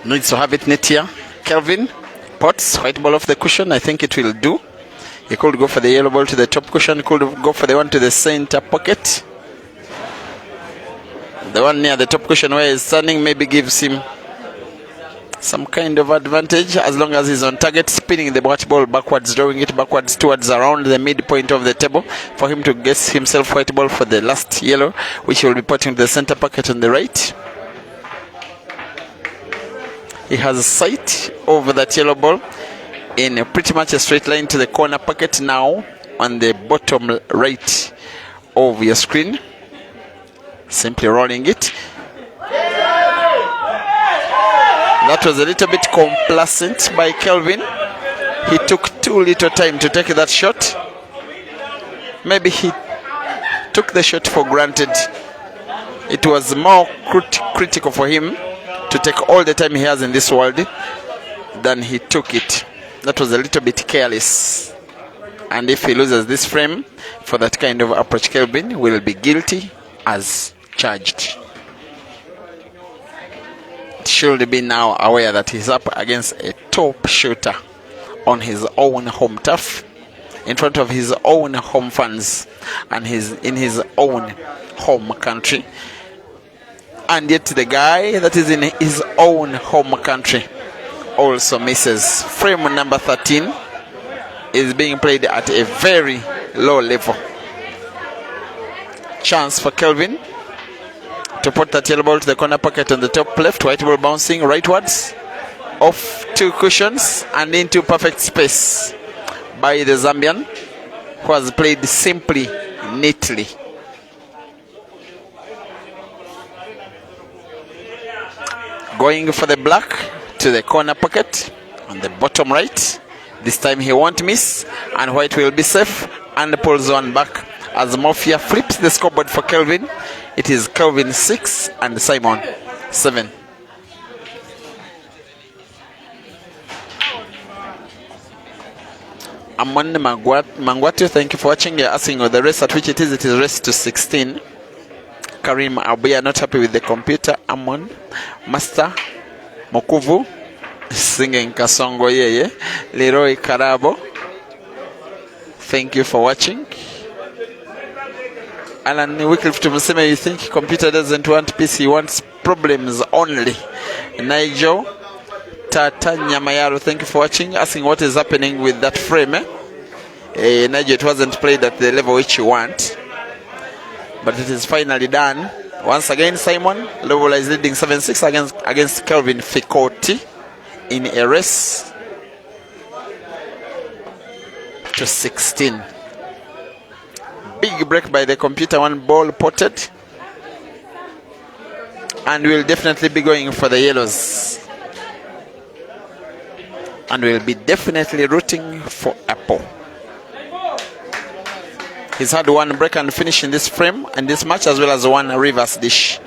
Needs to have it net here. Kelvin pots white ball off the cushion. I think it will do. He could go for the yellow ball to the top cushion. He could go for the one to the center pocket. The one near the top cushion where he's standing maybe gives him some kind of advantage as long as he's on target, spinning the white ball backwards, drawing it backwards towards around the midpoint of the table for him to guess himself white ball for the last yellow, which he will be putting to the center pocket on the right. He has a sight over that yellow ball in pretty much a straight line to the corner pocket now on the bottom right of your screen. Simply rolling it. That was a little bit complacent by Kelvin. He took too little time to take that shot. Maybe he took the shot for granted. It was more critical for him to take all the time he has in this world than he took it. That was a little bit careless. And if he loses this frame for that kind of approach, Kelvin will be guilty as charged. Should be now aware that he's up against a top shooter on his own home turf, in front of his own home fans, and in his own home country. And yet the guy that is in his own home country also misses. Frame number 13 is being played at a very low level. Chance for Kelvin to put that yellow ball to the corner pocket on the top left. White ball bouncing rightwards off 2 cushions and into perfect space by the Zambian, who has played simply, neatly. Going for the black to the corner pocket on the bottom right. This time he won't miss, and white will be safe and pulls one back as Mafia flips the scoreboard for Kelvin. It is Kelvin 6 and Simon 7. Amon Mangwatu, thank you for watching. You're asking the race at which it is. It is race to 16. Karim Abuya not happy with the computer. Amon Master Mokuvu singing Kasongo Yeye. Leroy Karabo, thank you for watching. Alan Wycliffe Tumuseme, you think computer doesn't want peace, he wants problems only. Nigel Tata Nyamayaro, thank you for watching. Asking what is happening with that frame. Nigel, it wasn't played at the level which you want, but it is finally done. Once again, Simon Lobola is leading 7-6 against Kelvin Fikoti in a race to 16. Big break by the computer, one ball potted, and we'll definitely be going for the yellows, and we'll be definitely rooting for Apple. He's had one break and finish in this frame and this match, as well as one reverse dish.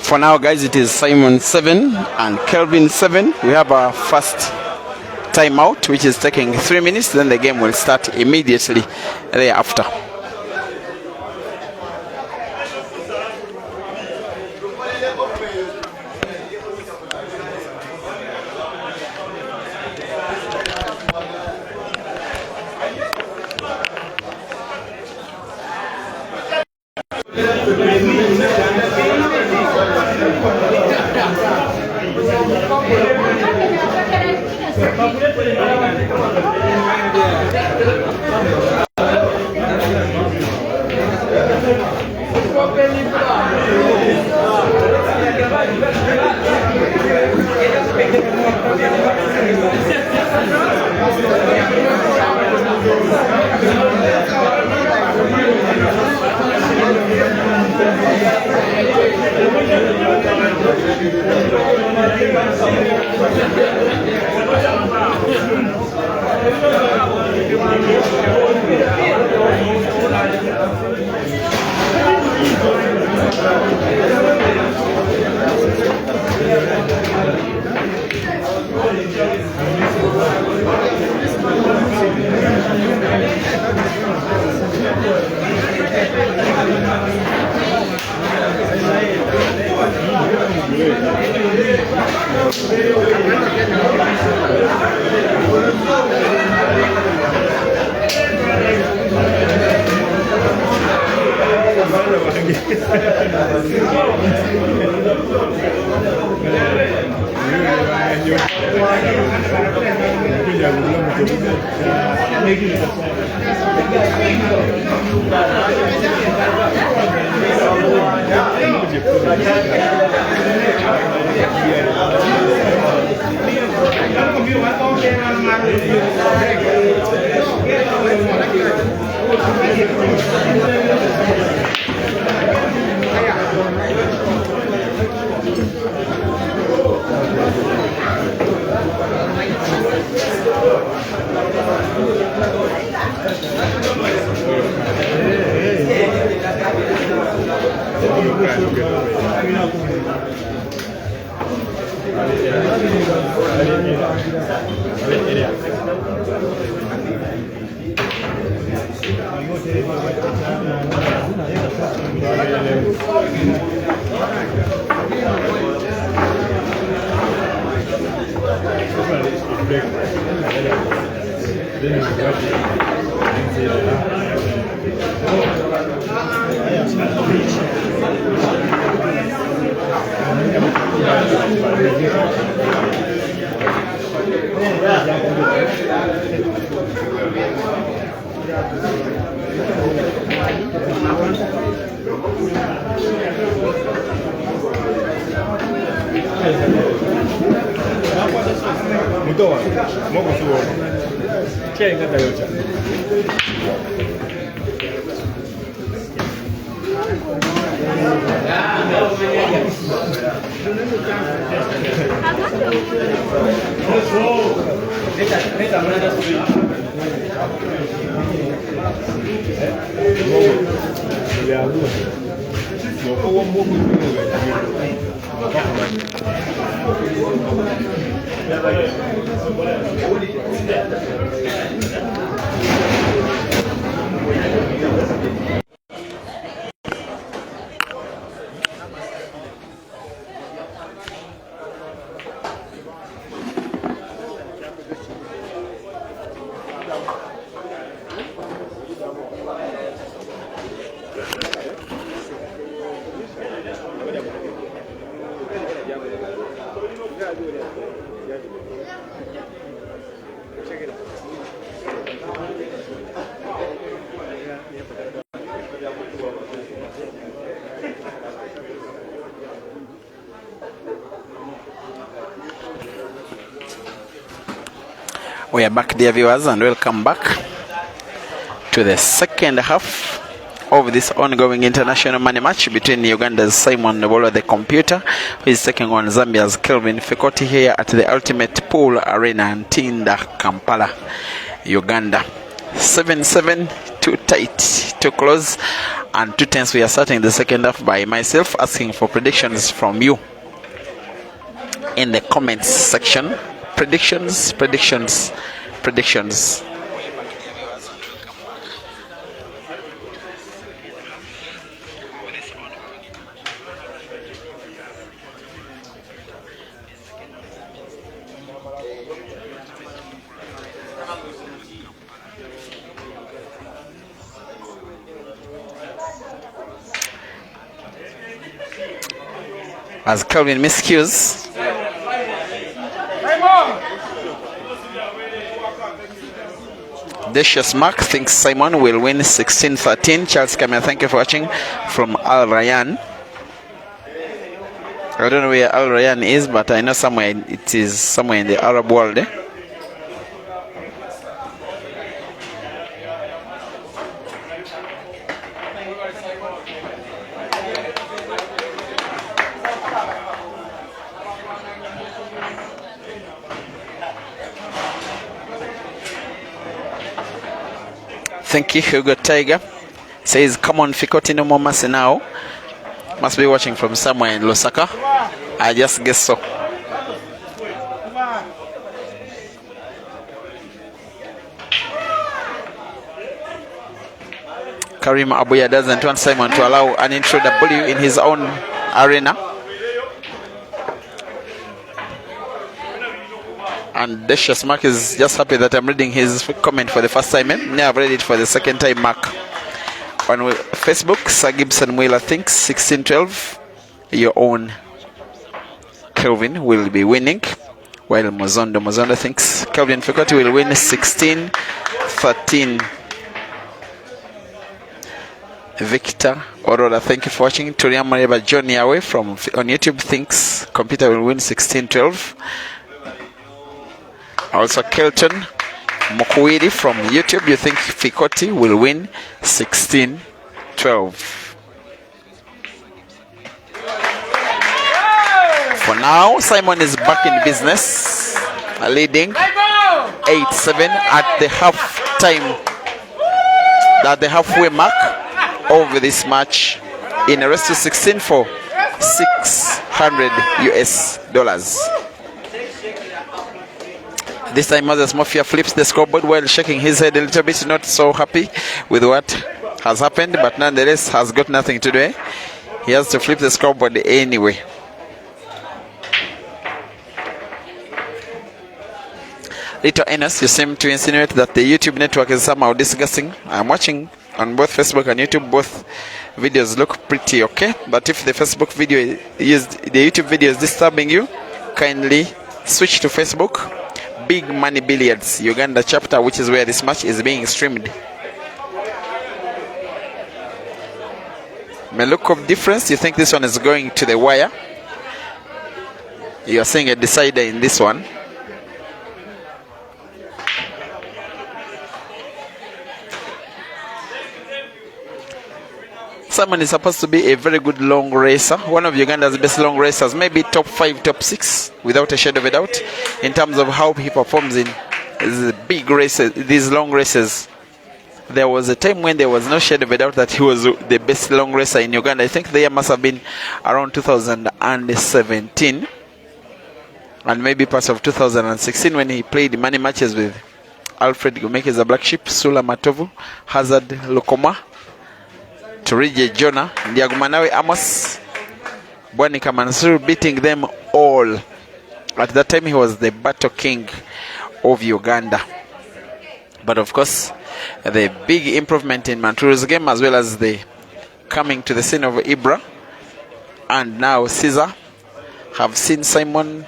For now, guys, it is Simon 7 and Kelvin 7. We have our first timeout, which is taking 3 minutes. Then the game will start immediately thereafter. We are back, dear viewers, and welcome back to the second half of this ongoing international money match between Uganda's Simon Nobolo, the computer, who is taking on Zambia's Kelvin Fikoti here at the Ultimate Pool Arena in Ntinda, Kampala, Uganda. 7-7, too tight, too close, and 2 tenths. We are starting the second half by myself asking for predictions from you in the comments section. Predictions. As Calvin miscues. Decious Mark thinks Simon will win 16-13. Charles Kamia, thank you for watching from Al Rayyan. I don't know where Al Rayyan is, but I know somewhere it is somewhere in the Arab world. Thank you, Hugo Tiger. Says, come on, Fikoti, no more mercy now. Must be watching from somewhere in Lusaka. I just guess so. Karim Abuya doesn't want Simon to allow an intro W in his own arena. And Decious Mark is just happy that I'm reading his comment for the first time. Now I've read it for the second time, Mark. On Facebook, Sir Gibson Wheeler thinks 16-12. Your own Kelvin will be winning, while Mozondo thinks Kelvin Fikoti will win 16-13. Victor Aurora, thank you for watching. Turiam Mareba John Yahweh from on YouTube thinks computer will win 16-12. Also Kelton Mokwiri from YouTube, you think Fikoti will win 16-12. For now, Simon is back in business, leading 8-7 at the halfway mark of this match in a race to 16 for $600 US. This time Moses Mafia flips the scoreboard while shaking his head a little bit, not so happy with what has happened, but nonetheless has got nothing to do. He has to flip the scoreboard anyway. Little Enos, you seem to insinuate that the YouTube network is somehow disgusting. I'm watching on both Facebook and YouTube. Both videos look pretty okay, but if the Facebook video is the YouTube video is disturbing you, kindly switch to Facebook. Big Money Billiards Uganda chapter, which is where this match is being streamed. May look of difference. You think this one is going to the wire? You are seeing a decider in this one. Simon is supposed to be a very good long racer, one of Uganda's best long racers, maybe top 5, top 6, without a shadow of a doubt, in terms of how he performs in these big races, these long races. There was a time when there was no shadow of a doubt that he was the best long racer in Uganda. I think the year must have been around 2017 and maybe parts of 2016 when he played many matches with Alfred Gumekeza Black Sheep, Sula Matovu, Hazard Lokoma, Turije Jonah, Ndiagumanawe Amos, Bwanika Mansur, beating them all. At that time he was the battle king of Uganda. But of course, the big improvement in Manturu's game, as well as the coming to the scene of Ibra and now Caesar, have seen Simon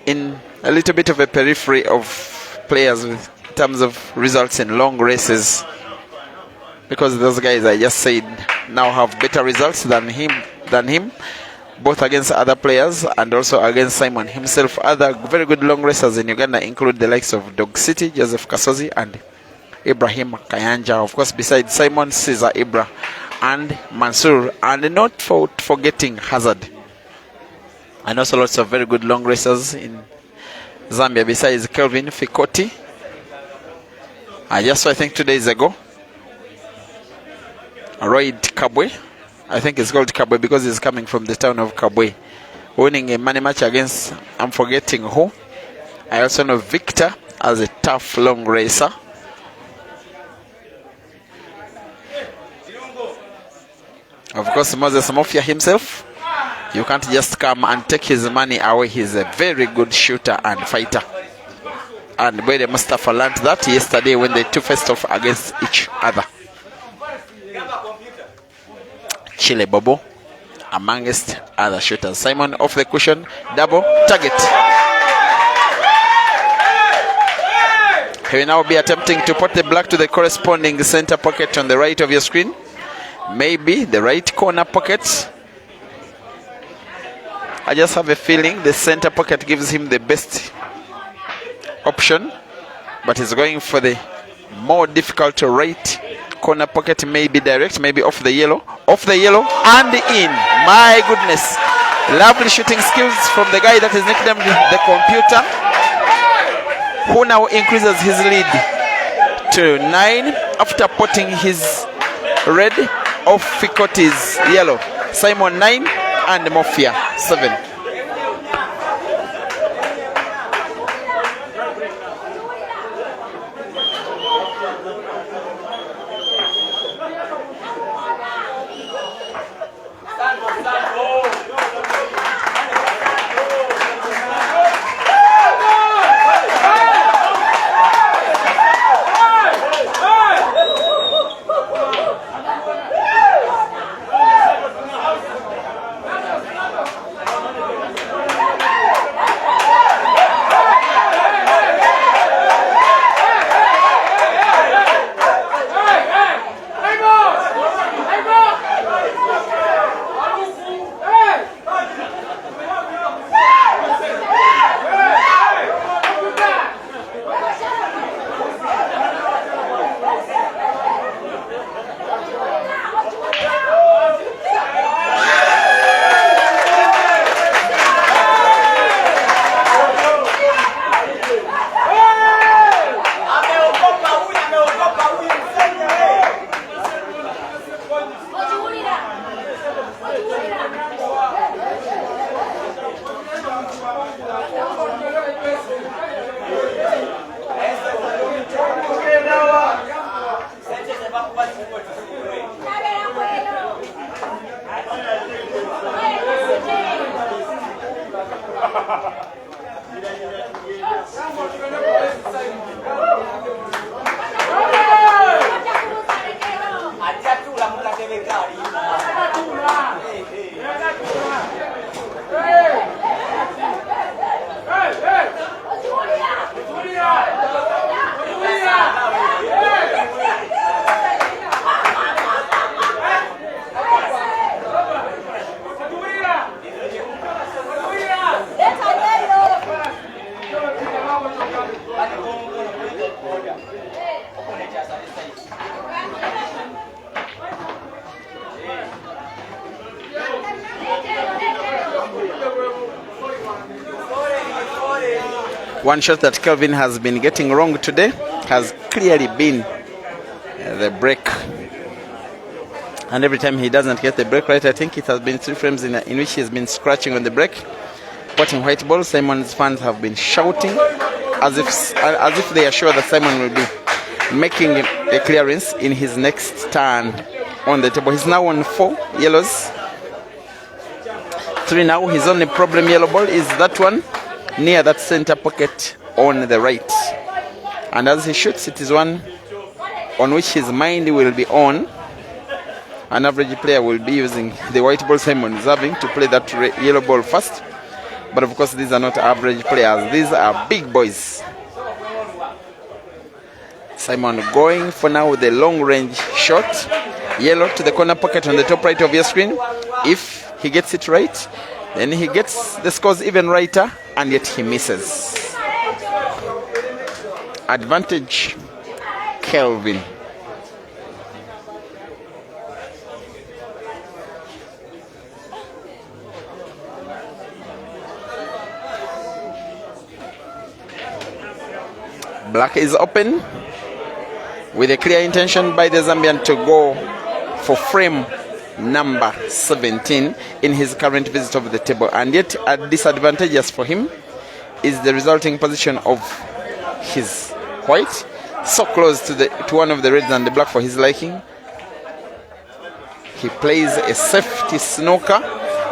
in a little bit of a periphery of players in terms of results in long races, because those guys I just said now have better results than him, both against other players and also against Simon himself. Other very good long racers in Uganda include the likes of Dog City, Joseph Kasozi and Ibrahim Kayanja. Of course, besides Simon, Caesar, Ibra and Mansour, and not forgetting Hazard. And also lots of very good long racers in Zambia besides Kelvin Fikoti. I just saw, I think 2 days ago, Royd Kabwe, I think it's called Kabwe because he's coming from the town of Kabwe, winning a money match against, I'm forgetting who. I also know Victor as a tough long racer. Of course, Moses Mafia himself, you can't just come and take his money away. He's a very good shooter and fighter. And Bwede Mustafa learned that yesterday when they two faced off against each other. Chile Bobo amongst other shooters. Simon off the cushion, double target. He will now be attempting to put the black to the corresponding center pocket on the right of your screen. Maybe the right corner pocket. I just have a feeling the center pocket gives him the best option, but he's going for the more difficult right corner pocket. Maybe direct, maybe off the yellow, and in. My goodness, lovely shooting skills from the guy that is nicknamed the computer, who now increases his lead to 9 after putting his red off Fikoti's yellow. Simon 9 and Mafia 7. One shot that Kelvin has been getting wrong today has clearly been the break. And every time he doesn't get the break right, I think it has been 3 frames in which he has been scratching on the break. Potting white ball, Simon's fans have been shouting as if they are sure that Simon will be making a clearance in his next turn on the table. He's now on 4 yellows. 3 now. His only problem yellow ball is that one near that center pocket on the right. And as he shoots, it is one on which his mind will be on. An average player will be using the white ball Simon is having to play that yellow ball first. But of course, these are not average players. These are big boys. Simon going for now with a long range shot. Yellow to the corner pocket on the top right of your screen. If he gets it right, then he gets the scores even righter, and yet he misses. Advantage, Kelvin. Black is open with a clear intention by the Zambian to go for frame number 17 in his current visit of the table, and yet disadvantageous for him is the resulting position of his white, so close to one of the reds and the black for his liking. He plays a safety snooker,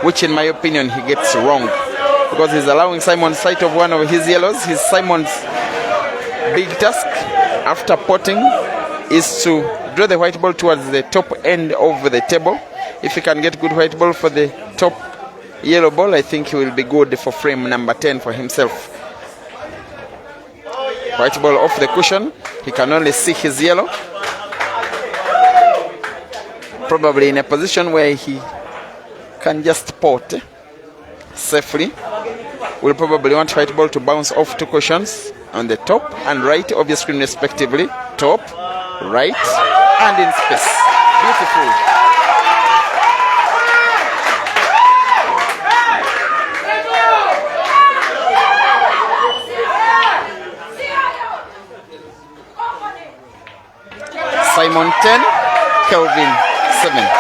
which in my opinion he gets wrong, because he's allowing Simon sight of one of his yellows. His Simon's big task after potting is to draw the white ball towards the top end of the table. If he can get good white ball for the top yellow ball, I think he will be good for frame number 10 for himself. White ball off the cushion. He can only see his yellow. Probably in a position where he can just pot safely. Will probably want white ball to bounce off 2 cushions on the top and right of your screen respectively. Top, right, and in space. Beautiful. Simon 10, Kelvin 7.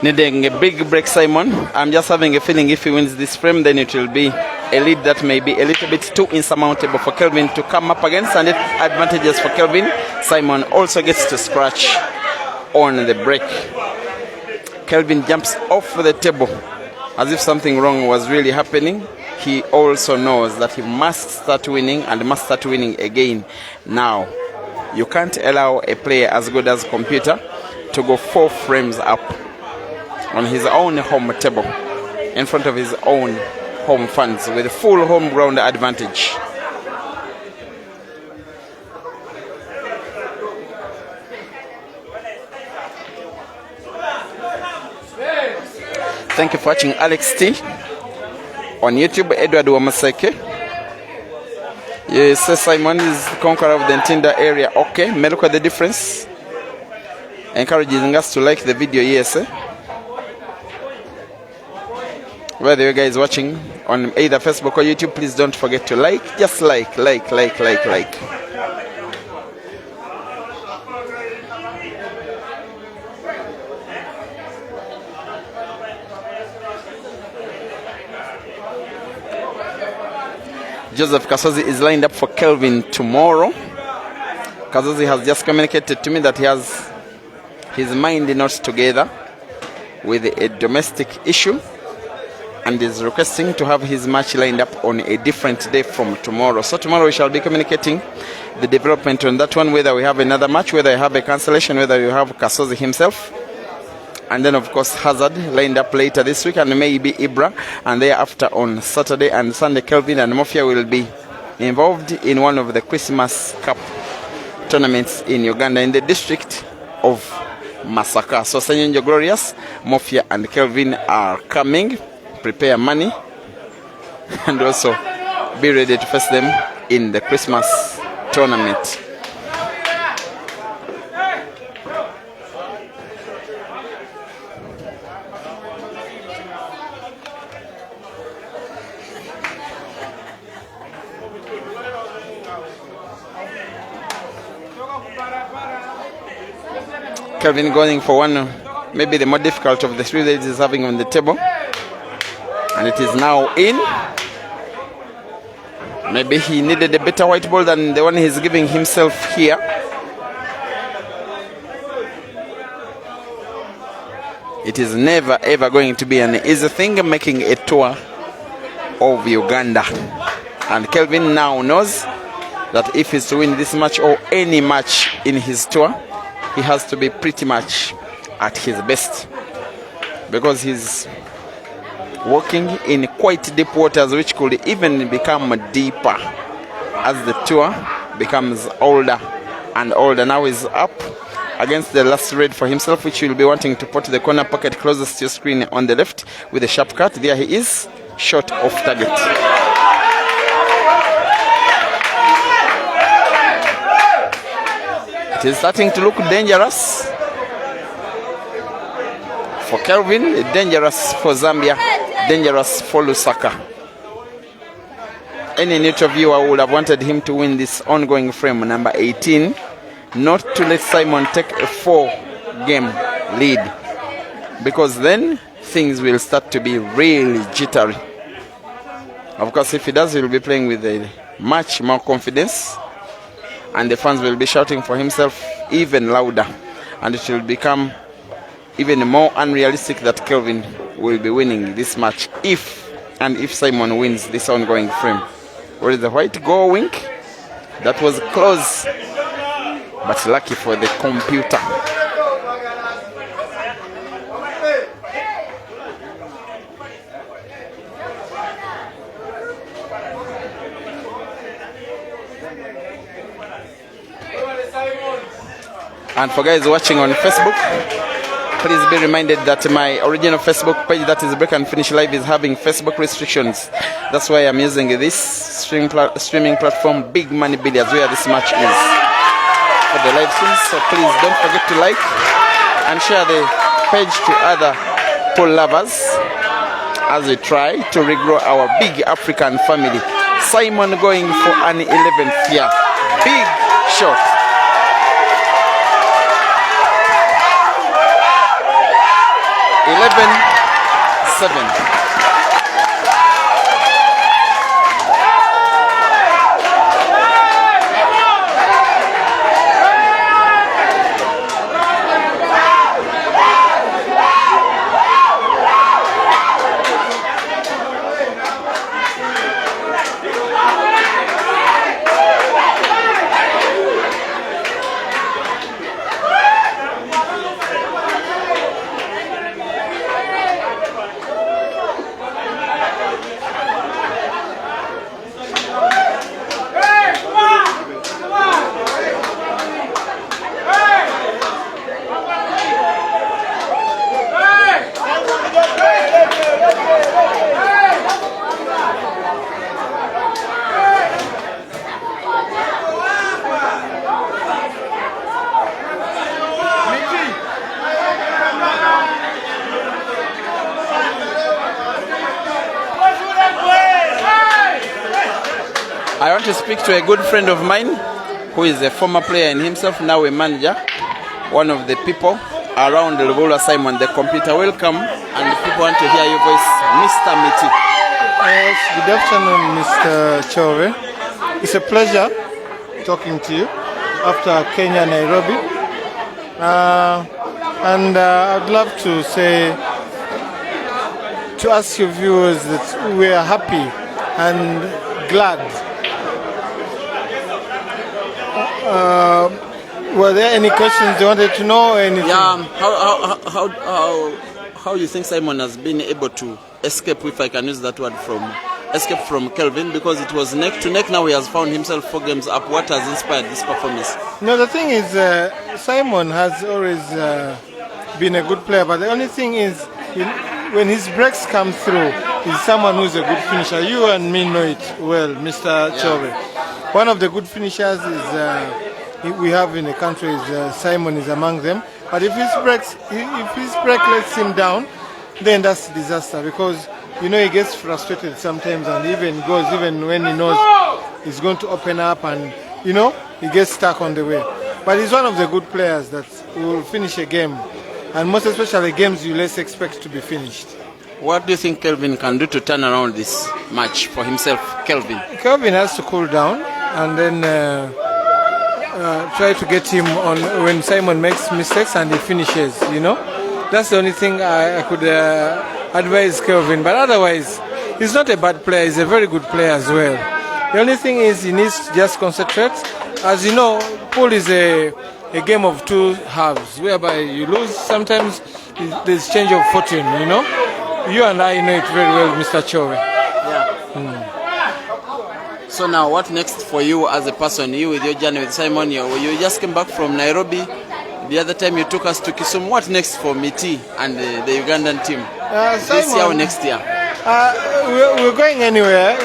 Needing a big break, Simon. I'm just having a feeling if he wins this frame, then it will be a lead that may be a little bit too insurmountable for Kelvin to come up against, and it advantages for Kelvin. Simon also gets to scratch on the break. Kelvin jumps off the table as if something wrong was really happening. He also knows that he must start winning and must start winning again. Now, you can't allow a player as good as Computer to go 4 frames up on his own home table in front of his own home fans with full home ground advantage. Thank you for watching Alex T on YouTube. Edward Wamaseke. Yes, Simon is the conqueror of the Ntinda area. Okay, may look at the difference. Encouraging us to like the video, yes. Whether you guys watching on either Facebook or YouTube, please don't forget to like. Just like. Joseph Kasozi is lined up for Kelvin tomorrow. Kasozi has just communicated to me that he has his mind not together with a domestic issue and is requesting to have his match lined up on a different day from tomorrow. So tomorrow we shall be communicating the development on that one, whether we have another match, whether we have a cancellation, whether you have Kasozi himself. And then, of course, Hazard lined up later this week, and maybe Ibra. And thereafter on Saturday and Sunday, Kelvin and Mafia will be involved in one of the Christmas Cup tournaments in Uganda in the district of Masaka. So, Sanyenjo Glorious, Mafia and Kelvin are coming. Prepare money and also be ready to face them in the Christmas tournament. Kelvin going for one, maybe the more difficult of the three that he's having on the table. And it is now in. Maybe he needed a better white ball than the one he's giving himself here. It is never ever going to be an easy thing making a tour of Uganda. And Kelvin now knows that if he's to win this match or any match in his tour, he has to be pretty much at his best, because he's walking in quite deep waters, which could even become deeper as the tour becomes older and older. Now he's up against the last red for himself, which will be wanting to put the corner pocket closest to your screen on the left with a sharp cut. There he is, short off target. It is starting to look dangerous for Kelvin, dangerous for Zambia, dangerous for Lusaka. Any neutral viewer would have wanted him to win this ongoing frame, number 18, not to let Simon take a 4-game lead, because then things will start to be really jittery. Of course, if he does, he will be playing with a much more confidence, and the fans will be shouting for himself even louder, and it will become even more unrealistic that Kelvin will be winning this match if Simon wins this ongoing frame. Where is the white going? That was close, but lucky for the computer. And for guys watching on Facebook, please be reminded that my original Facebook page, that is Break and Finish Live, is having Facebook restrictions. That's why I'm using this streaming platform, Big Money Billiards, where this match is, for the live streams. So please don't forget to like and share the page to other pool lovers as we try to regrow our big African family. Simon going for an 11th year. Big shot. 11-7. I want to speak to a good friend of mine who is a former player and himself, now a manager, one of the people around Lubula Simon, the computer. Welcome, and people want to hear your voice, Mr. Miti. Yes, good afternoon, Mr. Chove. It's a pleasure talking to you after Kenya, Nairobi. I'd love to ask your viewers that we are happy and glad. Were there any questions you wanted to know or anything? Yeah, how you think Simon has been able to escape, if I can use that word, escape from Kelvin, because it was neck to neck. Now he has found himself 4 games up. What has inspired this performance? No, the thing is, Simon has always been a good player, but the only thing is, when his breaks come through, he's someone who's a good finisher. You and me know it well, Mr. Chove. One of the good finishers is we have in the country is Simon is among them. But if his break lets him down, then that's disaster, because he gets frustrated sometimes and even when he knows he's going to open up, and he gets stuck on the way. But he's one of the good players that will finish a game, and most especially games you less expect to be finished. What do you think Kelvin can do to turn around this match for himself, Kelvin? Kelvin has to cool down and then try to get him on when Simon makes mistakes and he finishes, That's the only thing I could advise Kelvin. But otherwise, he's not a bad player. He's a very good player as well. The only thing is he needs to just concentrate. As you know, pool is a game of 2 halves, whereby you lose. Sometimes there's change of fortune, You and I know it very well, Mr. Chove. Yeah. So now, what next for you as a person? You with your journey with Simon, you just came back from Nairobi. The other time you took us to Kisumu. What next for Miti and the Ugandan team? This year or next year? We're going anywhere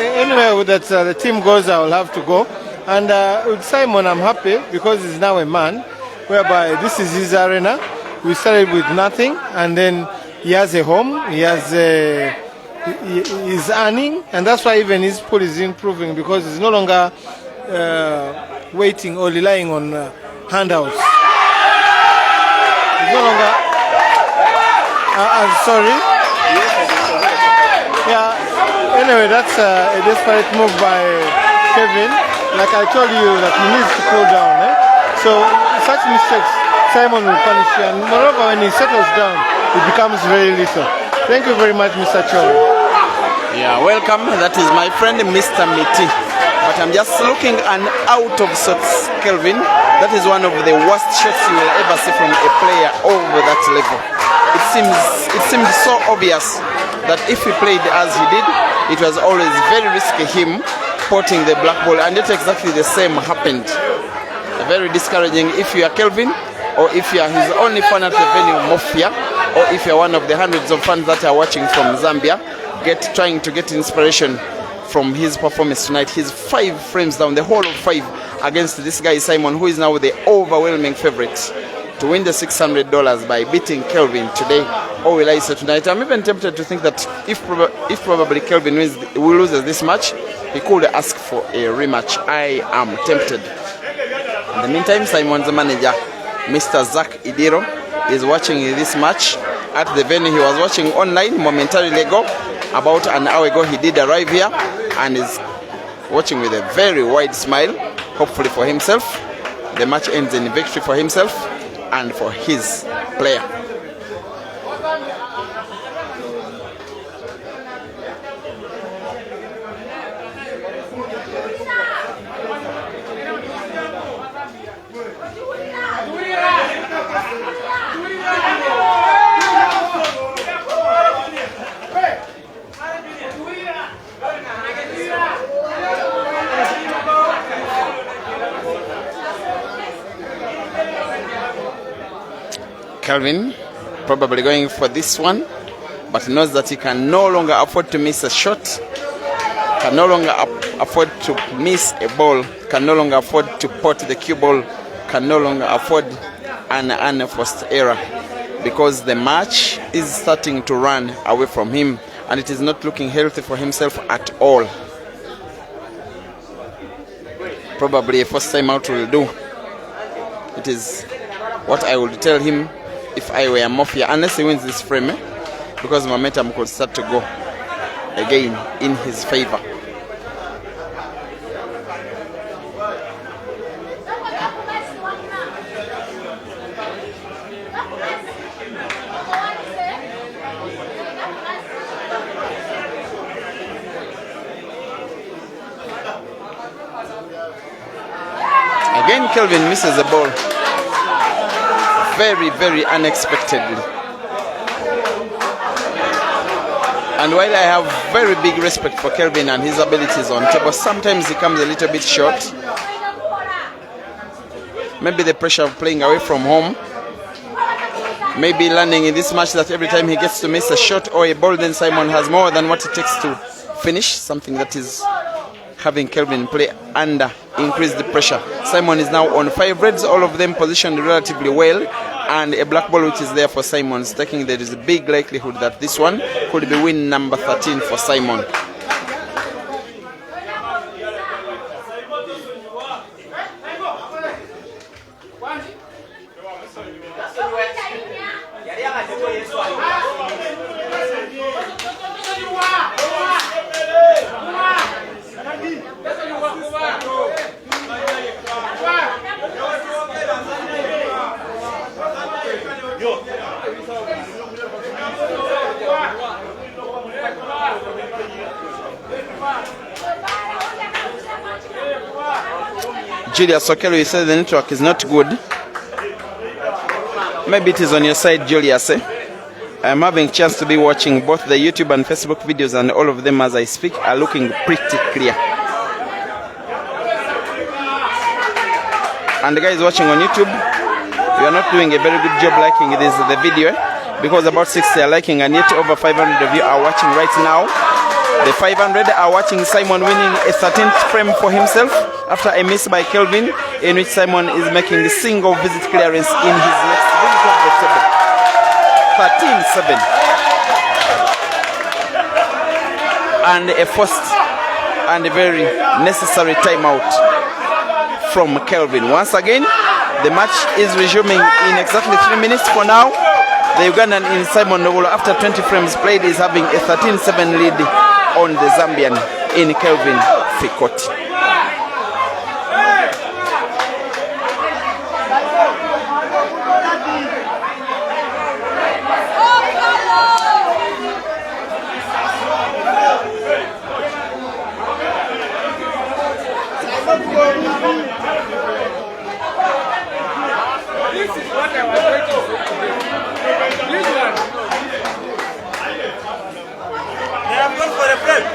that the team goes, I will have to go. And with Simon, I'm happy because he's now a man, whereby this is his arena. We started with nothing, and then he has a home. He's earning, and that's why even his pool is improving, because he's no longer waiting or relying on handouts. He's no longer. I'm sorry. Yeah. Anyway, that's a desperate move by Kevin. Like I told you, that he needs to cool down. So such mistakes, Simon will punish you, and moreover, when he settles down, it becomes very lethal. Thank you very much, Mr. Chove. Yeah, welcome. That is my friend, Mr. Miti. But I'm just looking an out of sorts Kelvin. That is one of the worst shots you will ever see from a player over that level. It seemed so obvious that if he played as he did, it was always very risky him potting the black ball, and yet exactly the same happened. Very discouraging if you are Kelvin, or if you are his only fan at the venue, Mafia, or if you are one of the hundreds of fans that are watching from Zambia, trying to get inspiration from his performance tonight. He's 5 frames down, the whole of 5 against this guy Simon, who is now the overwhelming favorite to win the $600 by beating Kelvin today. Or will I say tonight? I'm even tempted to think that if probably Kelvin loses this match, he could ask for a rematch. I am tempted. In the meantime, Simon's manager, Mr. Zach Idiro, is watching this match at the venue. He was watching online momentarily ago. About an hour ago, he did arrive here and is watching with a very wide smile, hopefully for himself. The match ends in victory for himself and for his player. Kelvin probably going for this one, but knows that he can no longer afford to miss a shot, can no longer afford to miss a ball, can no longer afford to pot the cue ball, can no longer afford an unforced error, because the match is starting to run away from him and it is not looking healthy for himself at all. Probably a first time out will do. It is what I would tell him if I were Mafia, unless he wins this frame, because momentum could start to go again in his favor. Again, Kelvin misses the ball very, very unexpectedly. And while I have very big respect for Kelvin and his abilities on table, sometimes he comes a little bit short. Maybe the pressure of playing away from home, maybe learning in this match that every time he gets to miss a shot or a ball, then Simon has more than what it takes to finish, something that is having Kelvin play under increased pressure. Simon is now on 5 reds, all of them positioned relatively well, and a black ball which is there for Simon. Taking there is a big likelihood that this one could be win number 13 for Simon. Julius Okelo, you said the network is not good. Maybe it is on your side, Julius. I'm having a chance to be watching both the YouTube and Facebook videos, and all of them as I speak are looking pretty clear. And the guys watching on YouTube, you are not doing a very good job liking the video, because about 60 are liking and yet over 500 of you are watching right now. The 500 are watching Simon winning a 13th frame for himself after a miss by Kelvin, in which Simon is making a single visit clearance in his next visit of the table. 13-7. And a first and a very necessary timeout from Kelvin. Once again, the match is resuming in exactly 3 minutes for now. The Ugandan in Simon Nogolo, after 20 frames played, is having a 13-7 lead on the Zambian in Kelvin Fikoti. This is what I was waiting for. This one. They have gone for a break.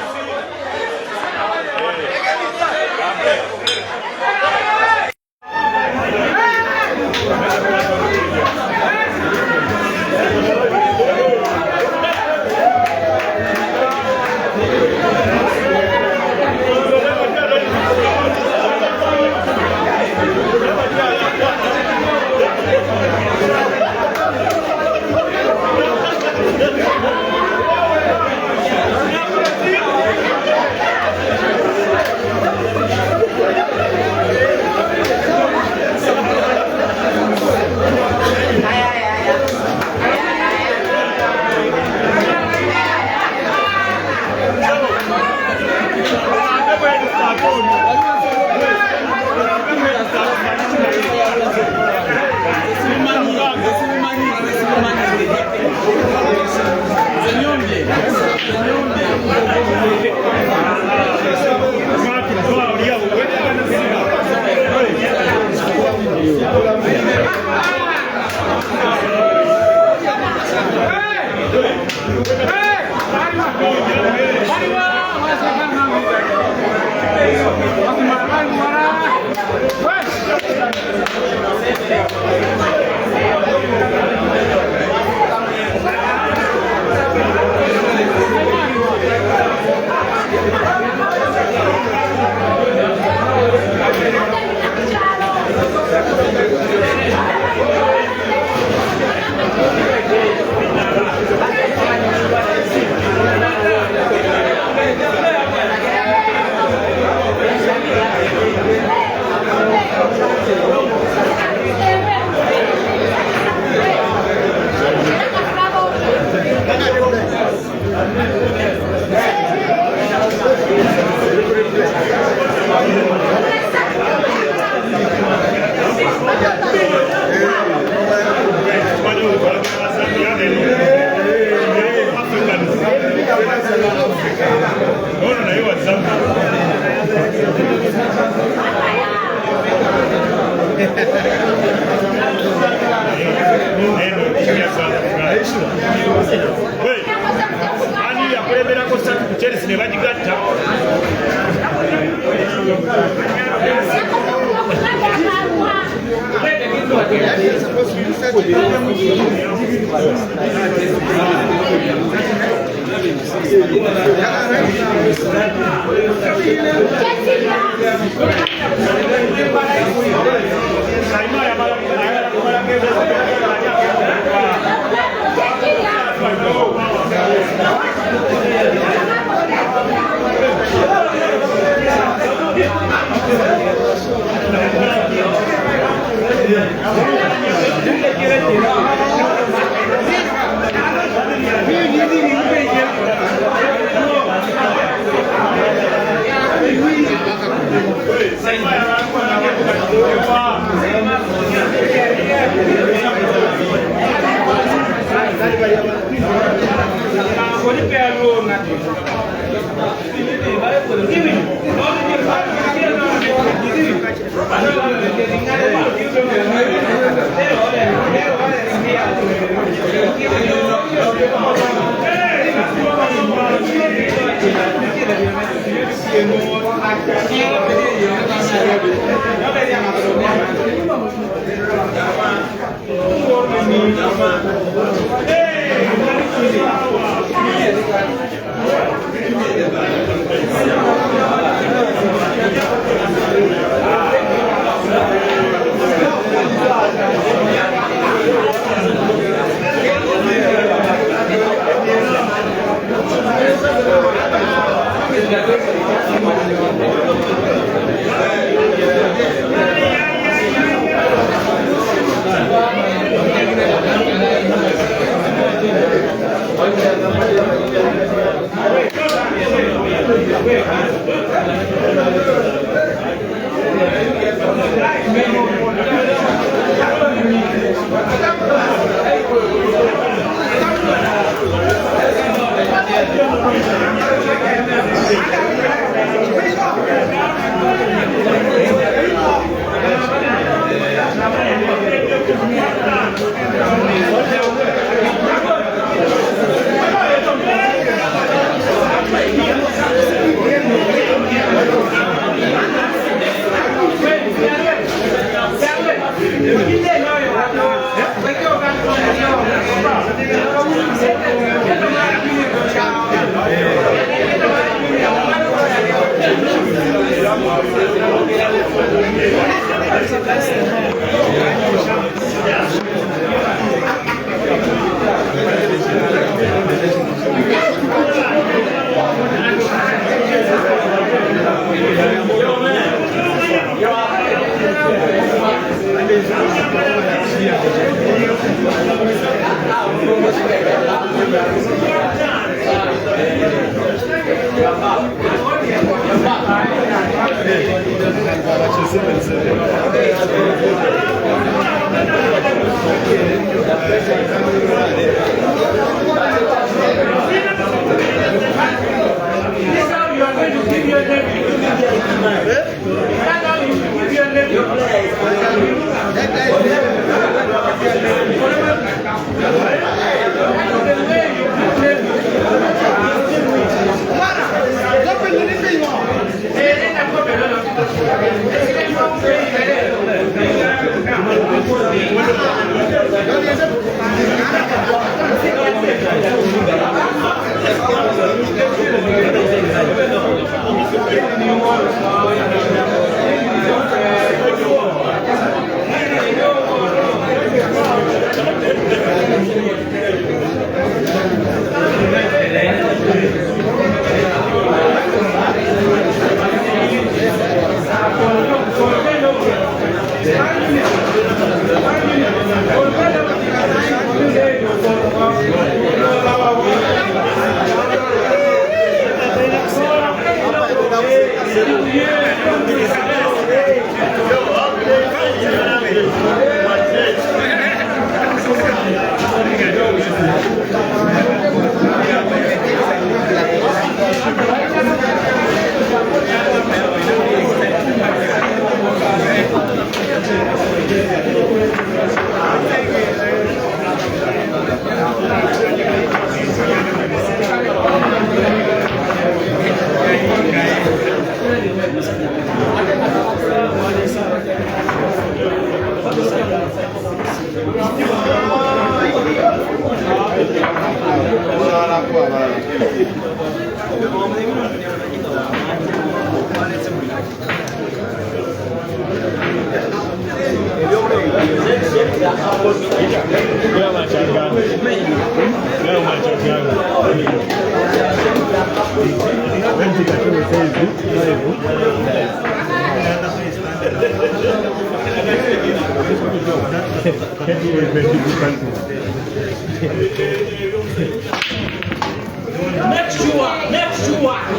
Ani yakulemerako ssatu ku Chelsea ne bagigatta. Next you are.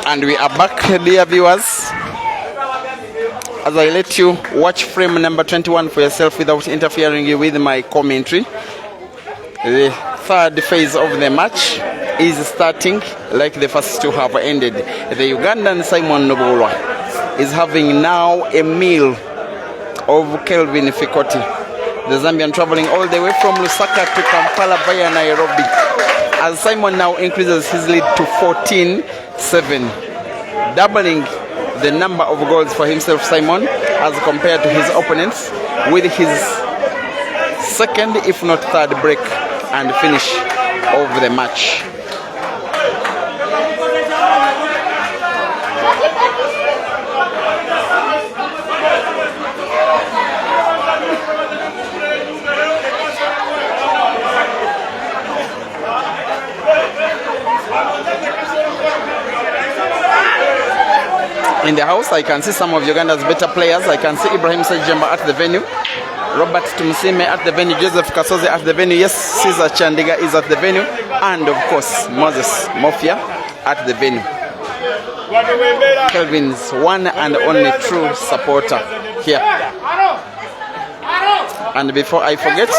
And we are back, dear viewers, as I let you watch frame number 21 for yourself without interfering with my commentary. The third phase of the match is starting like the first two have ended. The Ugandan Simon Nobolwa is having now a meal of Kelvin Fikoti. The Zambian traveling all the way from Lusaka to Kampala via Nairobi, as Simon now increases his lead to 14-7, doubling the number of goals for himself, Simon, as compared to his opponents, with his second, if not third, break and finish of the match. In the house, I can see some of Uganda's better players. I can see Ibrahim Sajjamba at the venue, Robert Tumusime at the venue, Joseph Kasoze at the venue, yes, Caesar Chandiga is at the venue, and of course, Moses Mofia at the venue. Kelvin's one and only true supporter here. And before I forget,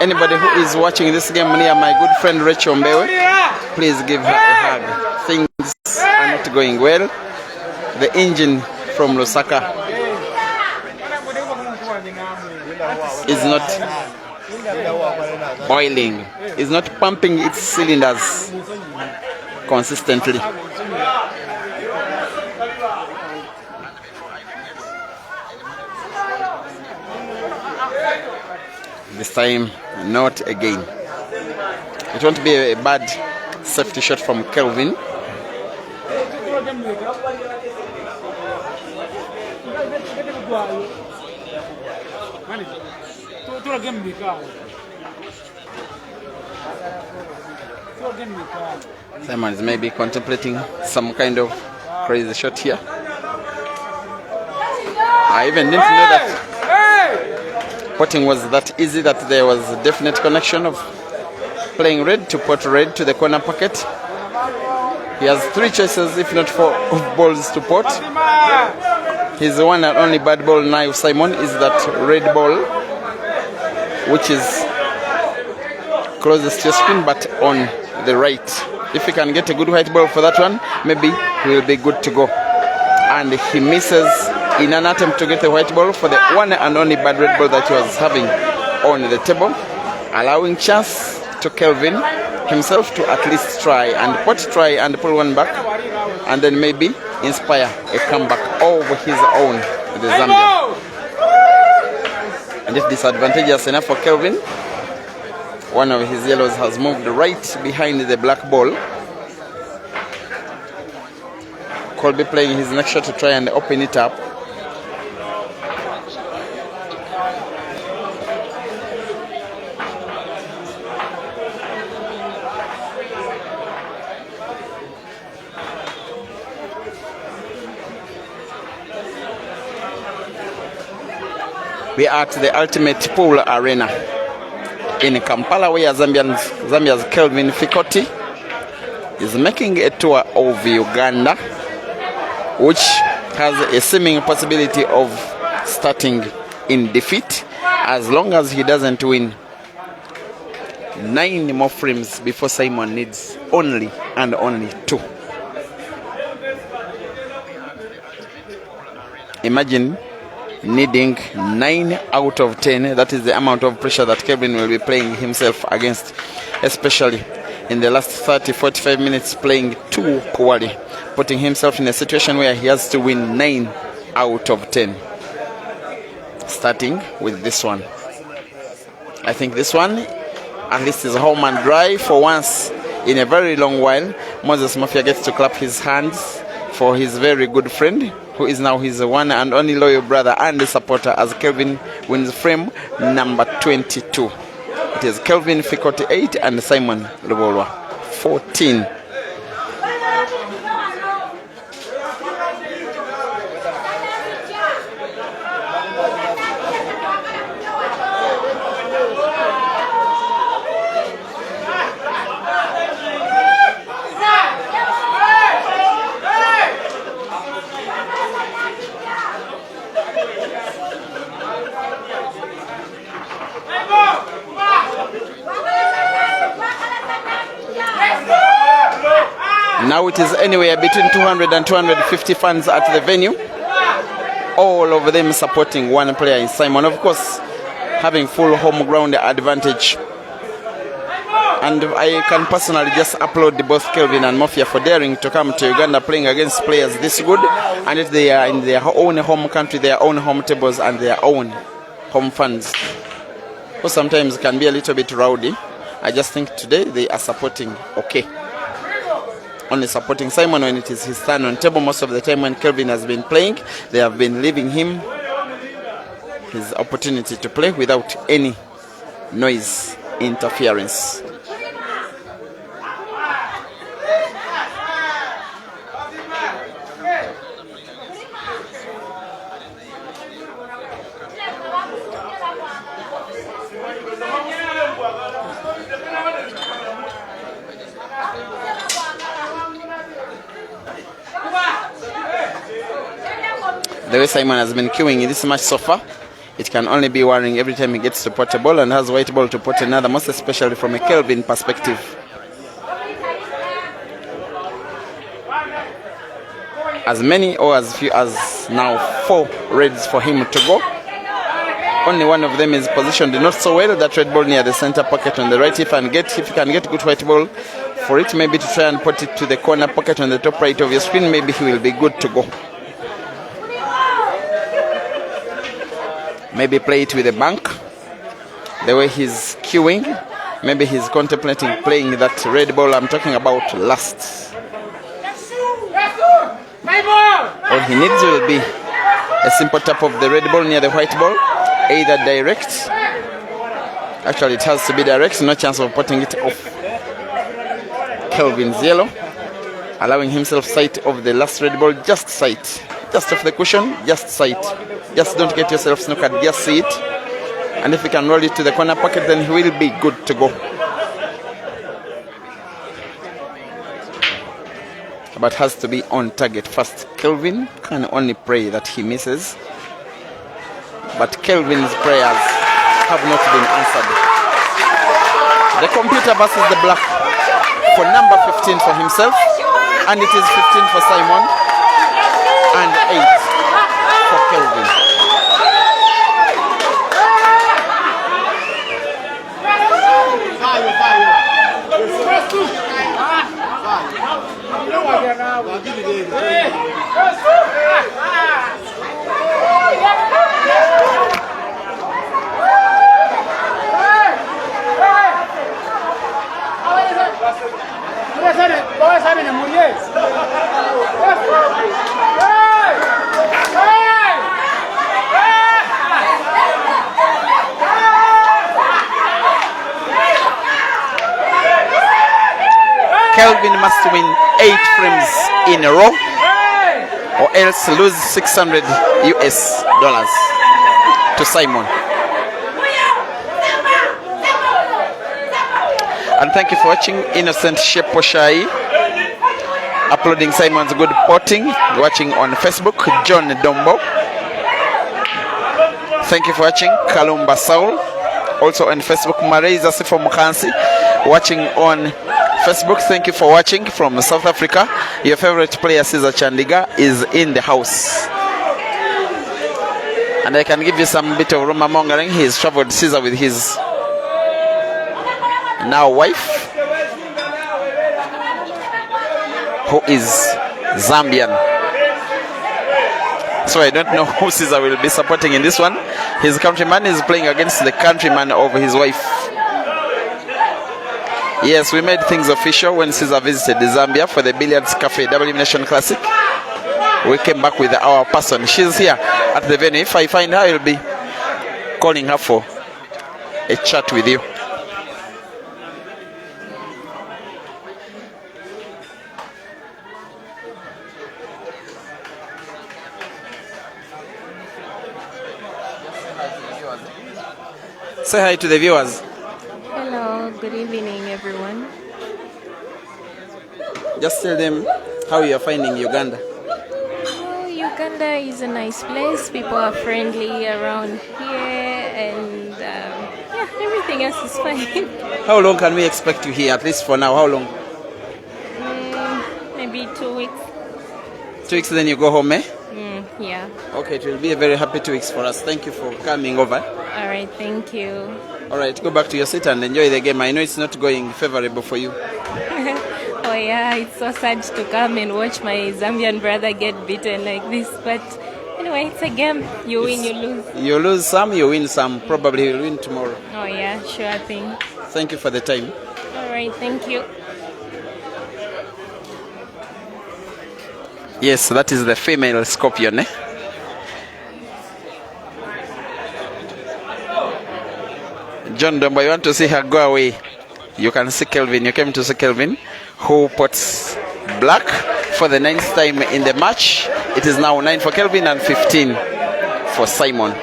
anybody who is watching this game near my good friend Rachel Mbewe, please give her a hug. Things are not going well. The engine from Lusaka is not boiling, is not pumping its cylinders consistently. This time, not again. It won't be a bad safety shot from Kelvin. Simon is maybe contemplating some kind of crazy shot here. I even didn't know that potting was that easy, that there was a definite connection of playing red to pot red to the corner pocket. He has three choices, if not four, of balls to pot. His one and only bad ball now, Simon, is that red ball, which is closest to your screen but on the right. If he can get a good white ball for that one, maybe he will be good to go. And he misses in an attempt to get a white ball for the one and only bad red ball that he was having on the table, allowing chance to Kelvin himself to at least try and pull one back, and then maybe inspire a comeback of his own, the Zambian. And it's disadvantageous enough for Kelvin. One of his yellows has moved right behind the black ball. Colby playing his next shot to try and open it up. We are at the Ultimate Pool Arena in Kampala, where Zambia's Kelvin Fikoti is making a tour of Uganda, which has a seeming possibility of starting in defeat as long as he doesn't win 9 more frames before Simon needs only and only 2. Imagine needing 9 out of 10. That is the amount of pressure that Kelvin will be playing himself against, especially in the last 30-45 minutes, playing too poorly, putting himself in a situation where he has to win 9 out of 10. Starting with this one. I think this one at least is home and dry for once in a very long while. Moses Mafia gets to clap his hands for his very good friend, who is now his one and only loyal brother and supporter, as Kelvin wins frame number 22. It is Kelvin Fikoti 8 and Simon Lubolwa 14. Now it is anywhere between 200 and 250 fans at the venue, all of them supporting one player in Simon, of course having full home ground advantage. And I can personally just applaud both Kelvin and Mafia for daring to come to Uganda playing against players this good, and if they are in their own home country, their own home tables and their own home fans, who sometimes can be a little bit rowdy. I just think today they are supporting okay. Only supporting Simon when it is his turn on table. Most of the time when Kelvin has been playing, they have been leaving him his opportunity to play without any noise interference. The way Simon has been queuing in this match so far, it can only be worrying every time he gets to pot a ball and has white ball to pot another, most especially from a Kelvin perspective. As many or as few as now 4 reds for him to go. Only one of them is positioned not so well, that red ball near the center pocket on the right. If he can get good white ball for it, maybe to try and put it to the corner pocket on the top right of your screen, maybe he will be good to go. Maybe play it with a bank. The way he's queuing, maybe he's contemplating playing that red ball I'm talking about last. All he needs will be a simple tap of the red ball near the white ball, either direct. Actually, it has to be direct, no chance of putting it off Kelvin's yellow, allowing himself sight of the last red ball, just sight. Just off the cushion, just sight. Just don't get yourself snookered, just see it. And if you can roll it to the corner pocket, then he will be good to go. But has to be on target first. Kelvin can only pray that he misses. But Kelvin's prayers have not been answered. The computer versus the black for number 15 for himself. And it is 15 for Simon. And 8 for Kelvin. Kelvin must win 8 frames in a row or else lose $600 to Simon. And thank you for watching. Innocent Sheposhai uploading Simon's good potting. Watching on Facebook, John Dombo. Thank you for watching. Kalumba Saul also on Facebook. Marisa Sifo Mukansi watching on Facebook. Thank you for watching from South Africa. Your favorite player Caesar Chandiga is in the house. And I can give you some bit of rumor mongering. He's traveled Caesar with his now wife, who is Zambian. So I don't know who Caesar will be supporting in this one. His countryman is playing against the countryman of his wife. Yes, we made things official when Caesar visited Zambia for the Billiards Cafe Double Elimination Classic. We came back with our person. She's here at the venue. If I find her, I'll be calling her for a chat with you. Say hi to the viewers. Hello, good evening, everyone. Just tell them how you are finding Uganda. Oh, Uganda is a nice place. People are friendly around here, and yeah, everything else is fine. How long can we expect you here, at least for now? How long? Maybe 2 weeks. 2 weeks, then you go home, eh? Yeah. Okay, it will be a very happy 2 weeks for us. Thank you for coming over. All right, thank you. All right, go back to your seat and enjoy the game. I know it's not going favorable for you. Oh yeah, it's so sad to come and watch my Zambian brother get beaten like this. But anyway, it's a game. You win, you lose. You lose some, you win some. Probably you'll win tomorrow. Oh yeah, sure thing. Thank you for the time. All right, thank you. Yes, that is the female scorpion, eh? John Dombo, you want to see her go away? You can see Kelvin. You came to see Kelvin, who puts black for the 9th time in the match. It is now 9 for Kelvin and 15 for Simon.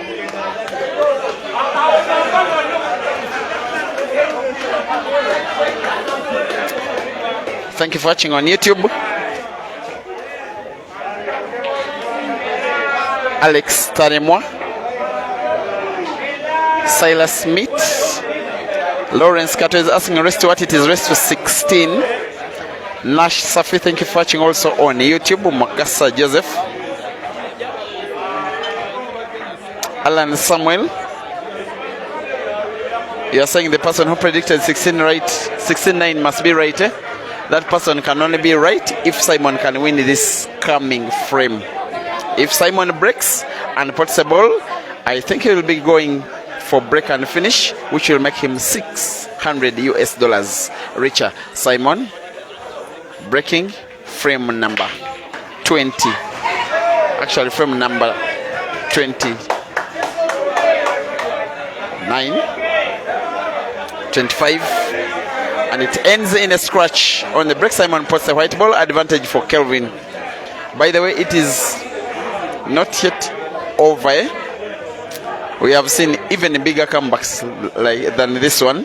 Thank you for watching on YouTube. Alex Taremwa, Silas Smith, Lawrence Kato is asking race to what it is, race to 16. Nash Safi, thank you for watching also on YouTube. Magasa Joseph, Alan Samuel, you are saying the person who predicted 16-9 must be right, eh? That person can only be right if Simon can win this coming frame. If Simon breaks and puts a ball, I think he will be going for break and finish, which will make him $600 richer. Simon breaking frame number 20. Actually, frame number 29, 25, and it ends in a scratch on the break. Simon puts a white ball, advantage for Kelvin. By the way, it is not yet over. We have seen even bigger comebacks than this one,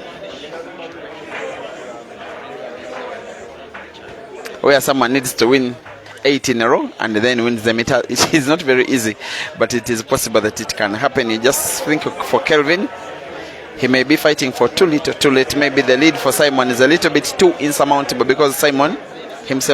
where someone needs to win 8 in a row and then wins the meter. It is not very easy, but it is possible that it can happen. You just think for Kelvin, he may be fighting for too little, too late. Maybe the lead for Simon is a little bit too insurmountable because Simon himself